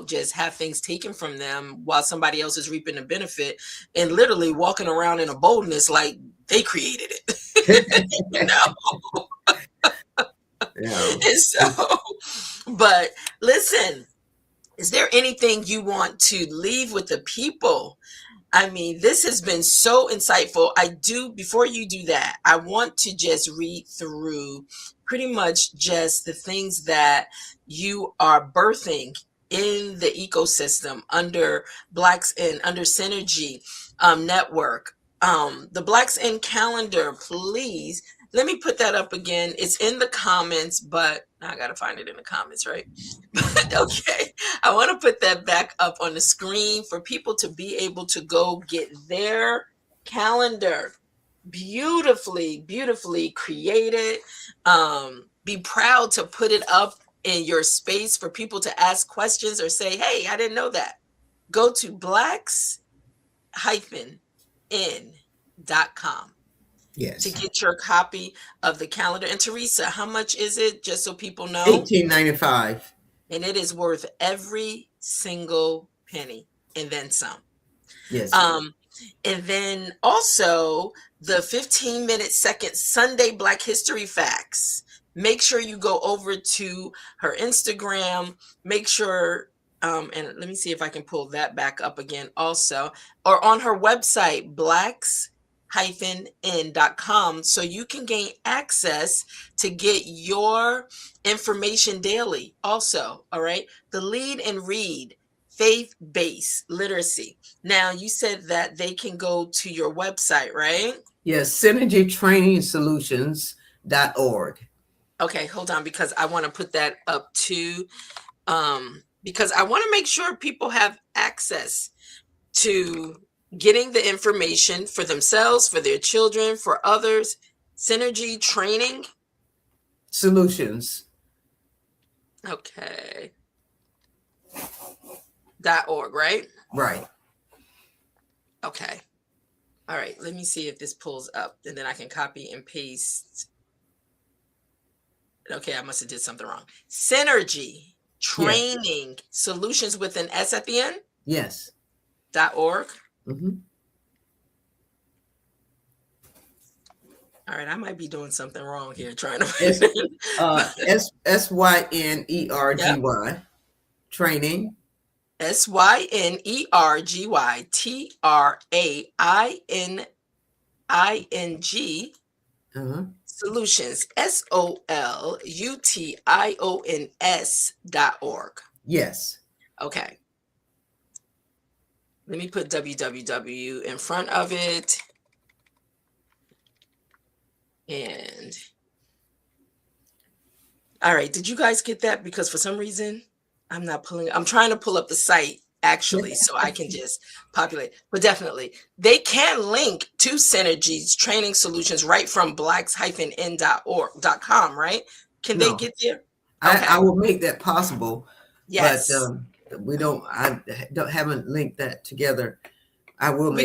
just have things taken from them while somebody else is reaping the benefit and literally walking around in a boldness like they created it. you know? Yeah. And so, but listen, is there anything you want to leave with the people? I mean, this has been so insightful. Before you do that, I want to just read through pretty much just the things that you are birthing in the ecosystem under Blacks in under Synergy Network. The Blacks in calendar, please. Let me put that up again. It's in the comments, but I got to find it in the comments, right? Okay. I want to put that back up on the screen for people to be able to go get their calendar beautifully, beautifully created. Be proud to put it up in your space for people to ask questions or say, hey, I didn't know that. Go to blacks-in.com to Yes. get your copy of the calendar. And Theresa, how much is it, just so people know? $18.95. And it is worth every single penny and then some. Yes. And then also the 15-minute second Sunday Black History Facts. Make sure you go over to her Instagram. Make sure, and let me see if I can pull that back up again also, or on her website, blacks-in.com, so you can gain access to get your information daily also. All right. The Lead and Read faith-based literacy. Now, you said that they can go to your website, right? Yes. SynergyTrainingSolutions.org. Okay, hold on, because I want to put that up too. Because I want to make sure people have access to getting the information for themselves, for their children, for others. Synergy Training. Solutions. Okay. .org, right? Right. Okay. All right. Let me see if this pulls up, and then I can copy and paste. Okay, I must have did something wrong. Synergy Training Solutions with an S at the end. Yes. .org. Mm-hmm. All right, I might be doing something wrong here, trying to SYNERGY training. SYNERGY Solutions SOLUTIONS.org. Yes. Okay. Let me put www in front of it. And all right, did you guys get that? Because for some reason I'm trying to pull up the site actually so I can just populate. But definitely they can link to Synergy's training solutions right from blacks-in.com, right? Can they get there? Okay. I will make that possible. Yes. But I haven't linked that together. We're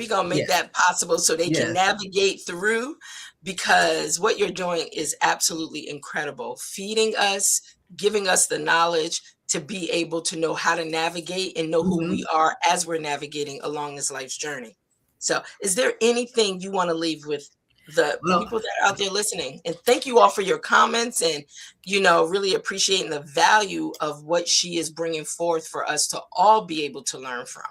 gonna make that possible so they can navigate through, because what you're doing is absolutely incredible. Feeding us, giving us the knowledge to be able to know how to navigate and know who we are as we're navigating along this life's journey. So is there anything you want to leave with the people that are out there listening? And thank you all for your comments and, really appreciating the value of what she is bringing forth for us to all be able to learn from.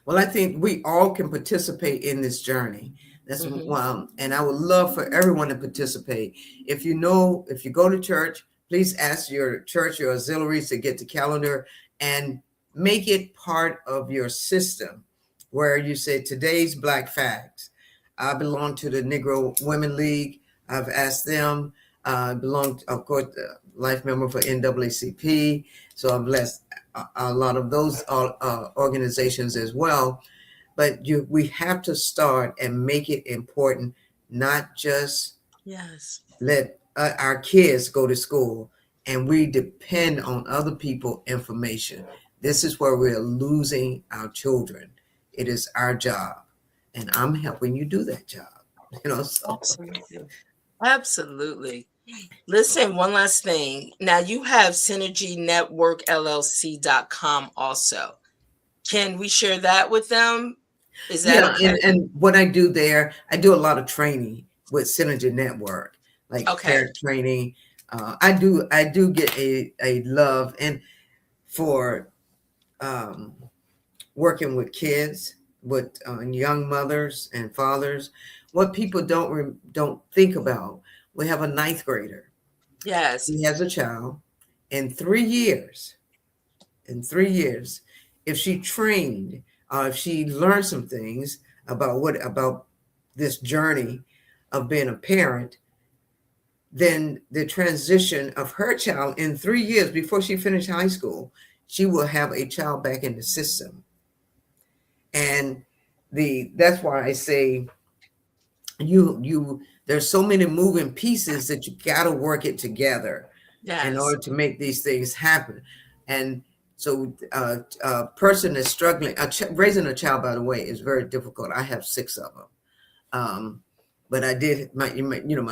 Well, I think we all can participate in this journey. That's and I would love for everyone to participate. If you go to church, please ask your church, your auxiliaries to get the calendar and make it part of your system, where you say today's Black Facts. I belong to the Negro Women League. I've asked them I belong, of course, life member for NAACP. So I've blessed a lot of those organizations as well. But we have to start and make it important, not just Yes. let our kids go to school and we depend on other people information. This is where we're losing our children. It is our job, and I'm helping you do that job. So Absolutely. Absolutely. Listen, one last thing. Now you have synergynetworkllc.com also. Can we share that with them? Is that yeah, okay? and what I do there, I do a lot of training with Synergy Network, like Okay. parent training. I do get a love and for um, working with kids, with young mothers and fathers. What people don't think about. We have a ninth grader. Yes. He has a child. In 3 years, in 3 years, if she trained, if she learned some things about this journey of being a parent, then the transition of her child in 3 years before she finished high school, she will have a child back in the system. And that's why I say you there's so many moving pieces that you got to work it together in Yes. order to make these things happen. And so a person is struggling, raising a child, by the way, is very difficult. I have 6 of them. But I did my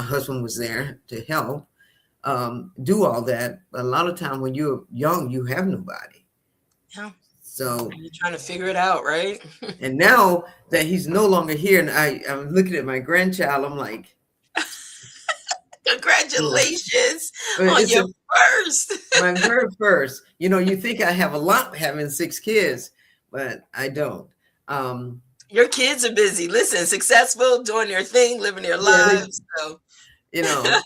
husband was there to help do all that. A lot of time when you're young, you have nobody. Yeah. So, You're trying to figure it out, right? and now that he's no longer here, and I'm looking at my grandchild, I'm like, you know, Congratulations on it's your first. my very first. You think I have a lot having 6 kids, but I don't. Um, Your kids are busy. Listen, successful, doing their thing, living their yeah, lives. So, you know,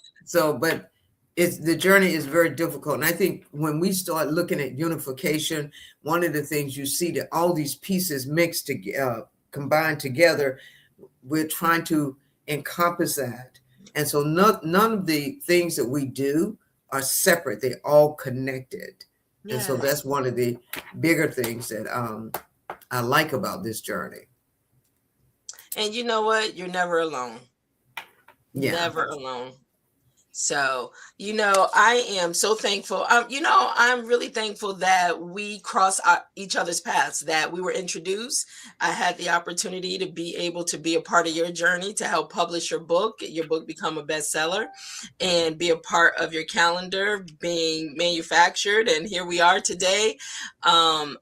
but the journey is very difficult. And I think when we start looking at unification, one of the things you see that all these pieces mixed together, combined together, we're trying to encompass that. And so none of the things that we do are separate. They're all connected. And so yes. that's one of the bigger things that I like about this journey. And you know what? You're never alone. Yeah. Never alone. So, I am so thankful. I'm really thankful that we cross each other's paths, that we were introduced. I had the opportunity to be able to be a part of your journey, to help publish your book become a bestseller, and be a part of your calendar being manufactured. And here we are today. I'm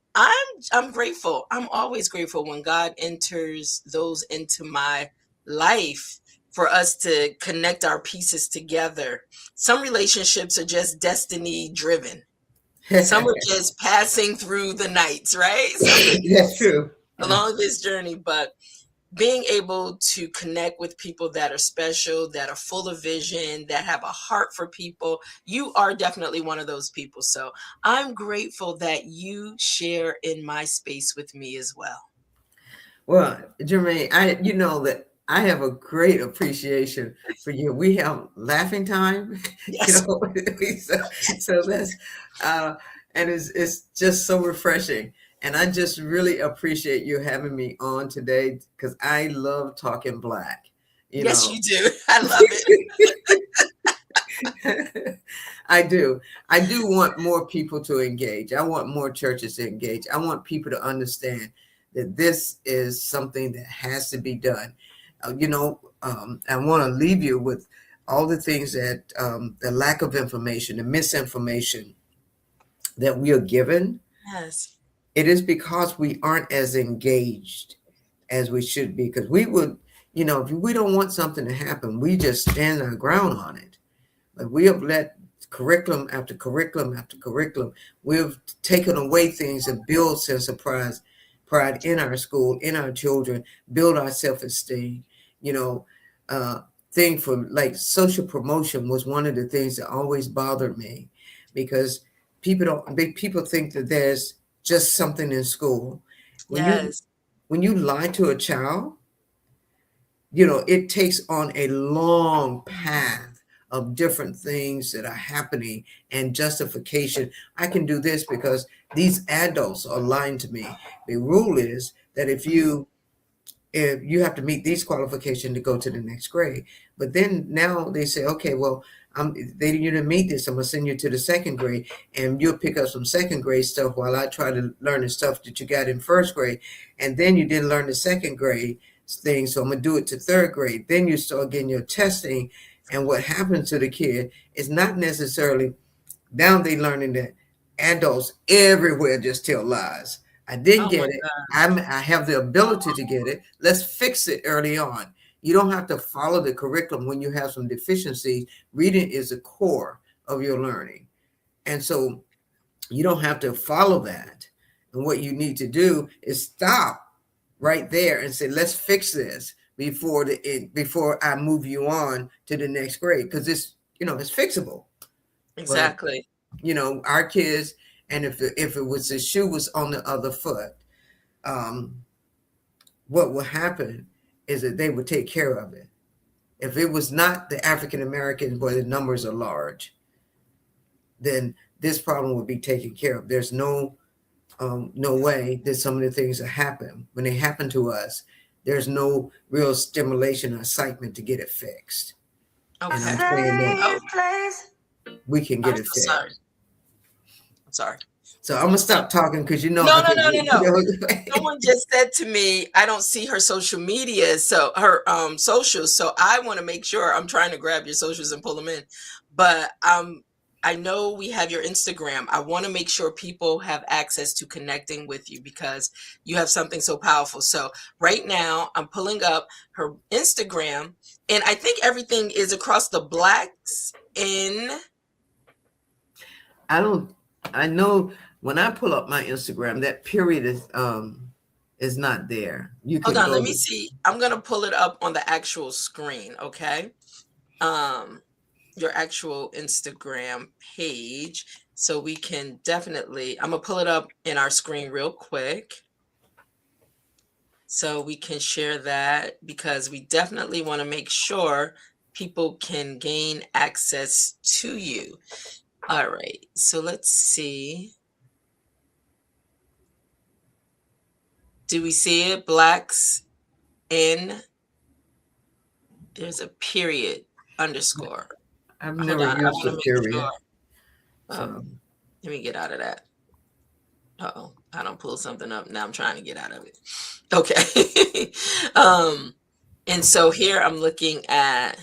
grateful. I'm always grateful when God enters those into my life for us to connect our pieces together. Some relationships are just destiny driven. Some are just passing through the nights, right? Some are That's just true. Yeah. along this journey, but being able to connect with people that are special, that are full of vision, that have a heart for people, you are definitely one of those people. So I'm grateful that you share in my space with me as well. Well, Germaine, you know that I have a great appreciation for you. We have laughing time, you Yes. know. so that's and it's just so refreshing. And I just really appreciate you having me on today because I love talking Black, you Yes, know. you do. I love it. I do. I do want more people to engage. I want more churches to engage. I want people to understand that this is something that has to be done. I want to leave you with all the things that the lack of information, the misinformation that we are given. Yes. It is because we aren't as engaged as we should be. Because we would, if we don't want something to happen, we just stand our ground on it. But we have let curriculum after curriculum after curriculum, we've taken away things that build sense of pride in our school, in our children, build our self-esteem. You know, uh, thing for like social promotion was one of the things that always bothered me because people think that there's just something in school. When you Yes. when you lie to a child, it takes on a long path of different things that are happening and justification. I can do this because these adults are lying to me. The rule is that if you have to meet these qualifications to go to the next grade. But then now they say, okay, well, you didn't meet this. I'm gonna send you to the second grade, and you'll pick up some second grade stuff while I try to learn the stuff that you got in first grade, and then you didn't learn the second grade thing, so I'm gonna do it to third grade. Then you start getting your testing, and what happens to the kid is not necessarily now they learning that adults everywhere just tell lies. I didn't Oh my get it. I have the ability to get it. Let's fix it early on. You don't have to follow the curriculum when you have some deficiencies. Reading is the core of your learning. And so you don't have to follow that. And what you need to do is stop right there and say, let's fix this before I move you on to the next grade. Because it's fixable. Exactly. But our kids, and if it was the shoe was on the other foot, what would happen is that they would take care of it. If it was not the African Americans where the numbers are large, then this problem would be taken care of. There's no way that some of the things that happen, when they happen to us, there's no real stimulation or excitement to get it fixed. Okay. And I'm saying that we can get it fixed. Sorry. I'm sorry. So I'm gonna stop talking because No. Someone just said to me, I don't see her social media, so her socials. So I want to make sure. I'm trying to grab your socials and pull them in, but I know we have your Instagram. I want to make sure people have access to connecting with you because you have something so powerful. So right now I'm pulling up her Instagram, and I think everything is across the Blacks in. I know when I pull up my Instagram, that period is not there. You can Hold on, let me see. I'm gonna pull it up on the actual screen, okay? Your actual Instagram page, so we can definitely. I'm gonna pull it up in our screen real quick, so we can share that because we definitely want to make sure people can gain access to you. All right, so let's see. Do we see it? Blacks in. There's a period underscore. I've never used a period. Sure. Let me get out of that. Uh-oh, I don't pull something up. Now I'm trying to get out of it. Okay. And so here I'm looking at.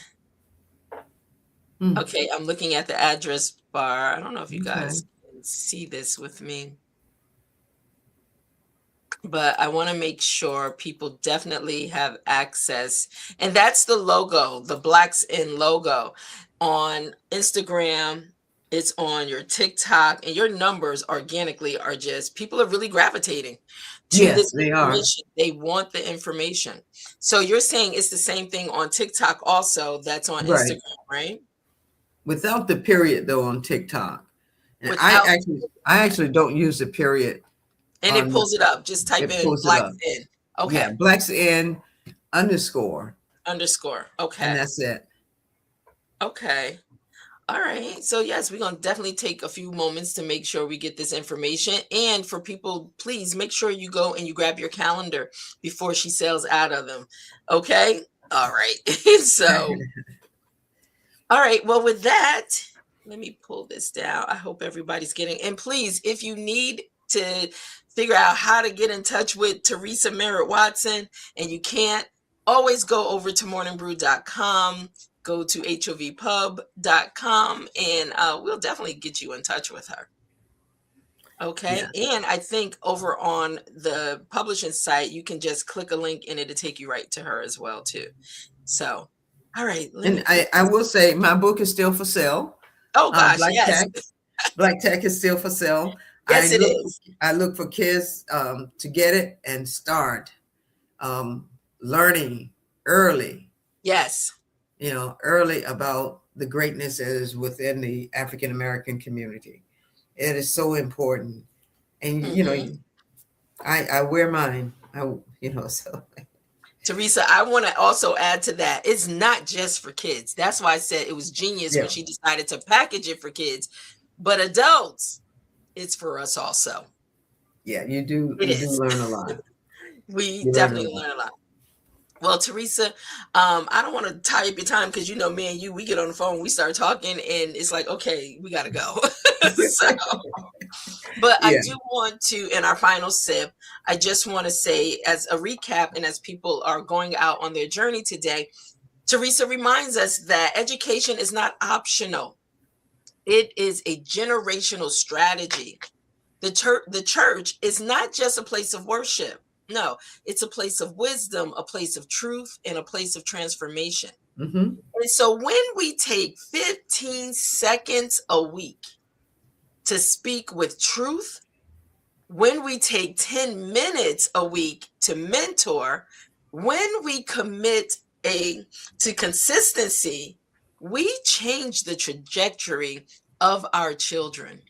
Okay, I'm looking at the address bar. I don't know if you guys can see this with me, but I want to make sure people definitely have access. And that's the logo, the Blacks in logo on Instagram. It's on your TikTok, and your numbers organically are just, people are really gravitating to this information. They want the information. So you're saying it's the same thing on TikTok also, that's on Instagram, right? Without the period though on TikTok. And I actually don't use the period. And it pulls it up. Just type in Blacks in. Okay. Yeah, Blacks in _. Okay. And that's it. Okay. All right. So yes, we're going to definitely take a few moments to make sure we get this information. And for people, please make sure you go and you grab your calendar before she sells out of them. Okay. All right. So, all right. Well, with that, let me pull this down. I hope everybody's getting, and please, if you need to figure out how to get in touch with Theresa Merritt-Watson and you can't, always go over to morningbrew.com, go to hovpub.com, and we'll definitely get you in touch with her. Okay. Yeah. And I think over on the publishing site, you can just click a link and it'll take you right to her as well too. So, all right. And I will say my book is still for sale. Oh gosh, yes. Black Tech is still for sale. Yes, it is. I look for kids to get it and start learning early. Yes. Early about the greatness that is within the African American community. It is so important. And, I wear mine, so. Theresa, I want to also add to that. It's not just for kids. That's why I said it was genius when she decided to package it for kids. But adults, it's for us also. Yeah, you do learn a lot. We You learn a definitely lot. learn a lot. Well, Theresa, I don't want to tie up your time because me and you, we get on the phone, we start talking, and it's like, okay, we got to go. So, but I Yeah. do want to, in our final sip, I just want to say, as a recap, and as people are going out on their journey today, Theresa reminds us that education is not optional. It is a generational strategy. The church is not just a place of worship. No, it's a place of wisdom, a place of truth, and a place of transformation. Mm-hmm. And so when we take 15 seconds a week to speak with truth, when we take 10 minutes a week to mentor, when we commit to consistency, we change the trajectory of our children.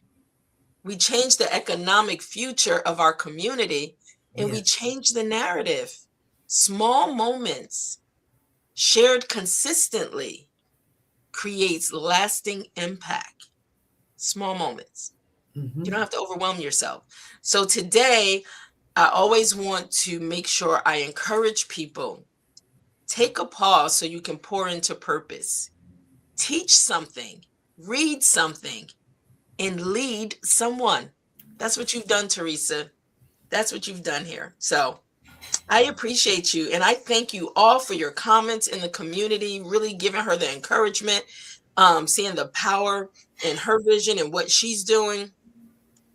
We change the economic future of our community, and we Yes. change the narrative. Small moments shared consistently creates lasting impact. Small moments. Mm-hmm. You don't have to overwhelm yourself. So today, I always want to make sure I encourage people. Take a pause so you can pour into purpose. Teach something, read something, and lead someone. That's what you've done, Theresa. That's what you've done here. So I appreciate you. And I thank you all for your comments in the community, really giving her the encouragement, seeing the power in her vision and what she's doing.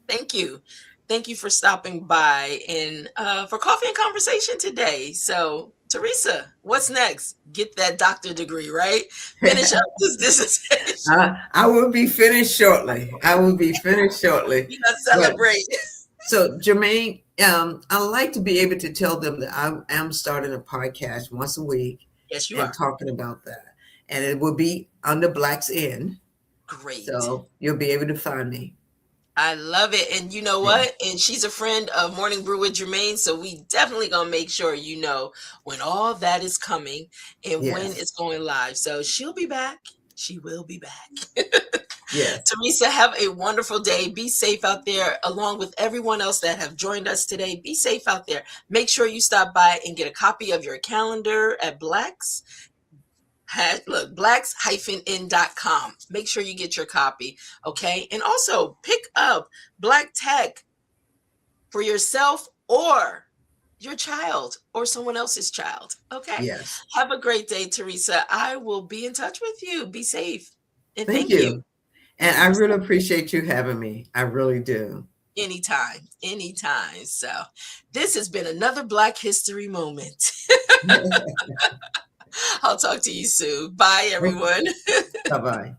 Thank you. Thank you for stopping by and for coffee and conversation today. So, Theresa, what's next? Get that doctor degree, right? Finish up this dissertation. I will be finished shortly. I will be finished shortly. We gotta But celebrate. so, Germaine, I like to be able to tell them that I am starting a podcast once a week Yes, you and are. talking about that. And it will be under Black's Inn. Great. So you'll be able to find me. I love it. And you know Yeah. what? And she's a friend of Morning Brew with Germaine. So we definitely gonna make sure you know when all that is coming and when Yes. it's going live. So she'll be back. She will be back. Yes. Theresa, have a wonderful day. Be safe out there, along with everyone else that have joined us today. Be safe out there. Make sure you stop by and get a copy of your calendar at Blacks. Look, blacks-in.com. Make sure you get your copy, okay? And also pick up Black Tech for yourself or your child or someone else's child, okay? Yes. Have a great day, Theresa. I will be in touch with you. Be safe. And Thank thank you. you. And I really appreciate you having me. I really do. Anytime, anytime. So this has been another Black History moment. I'll talk to you soon. Bye, everyone. Bye-bye.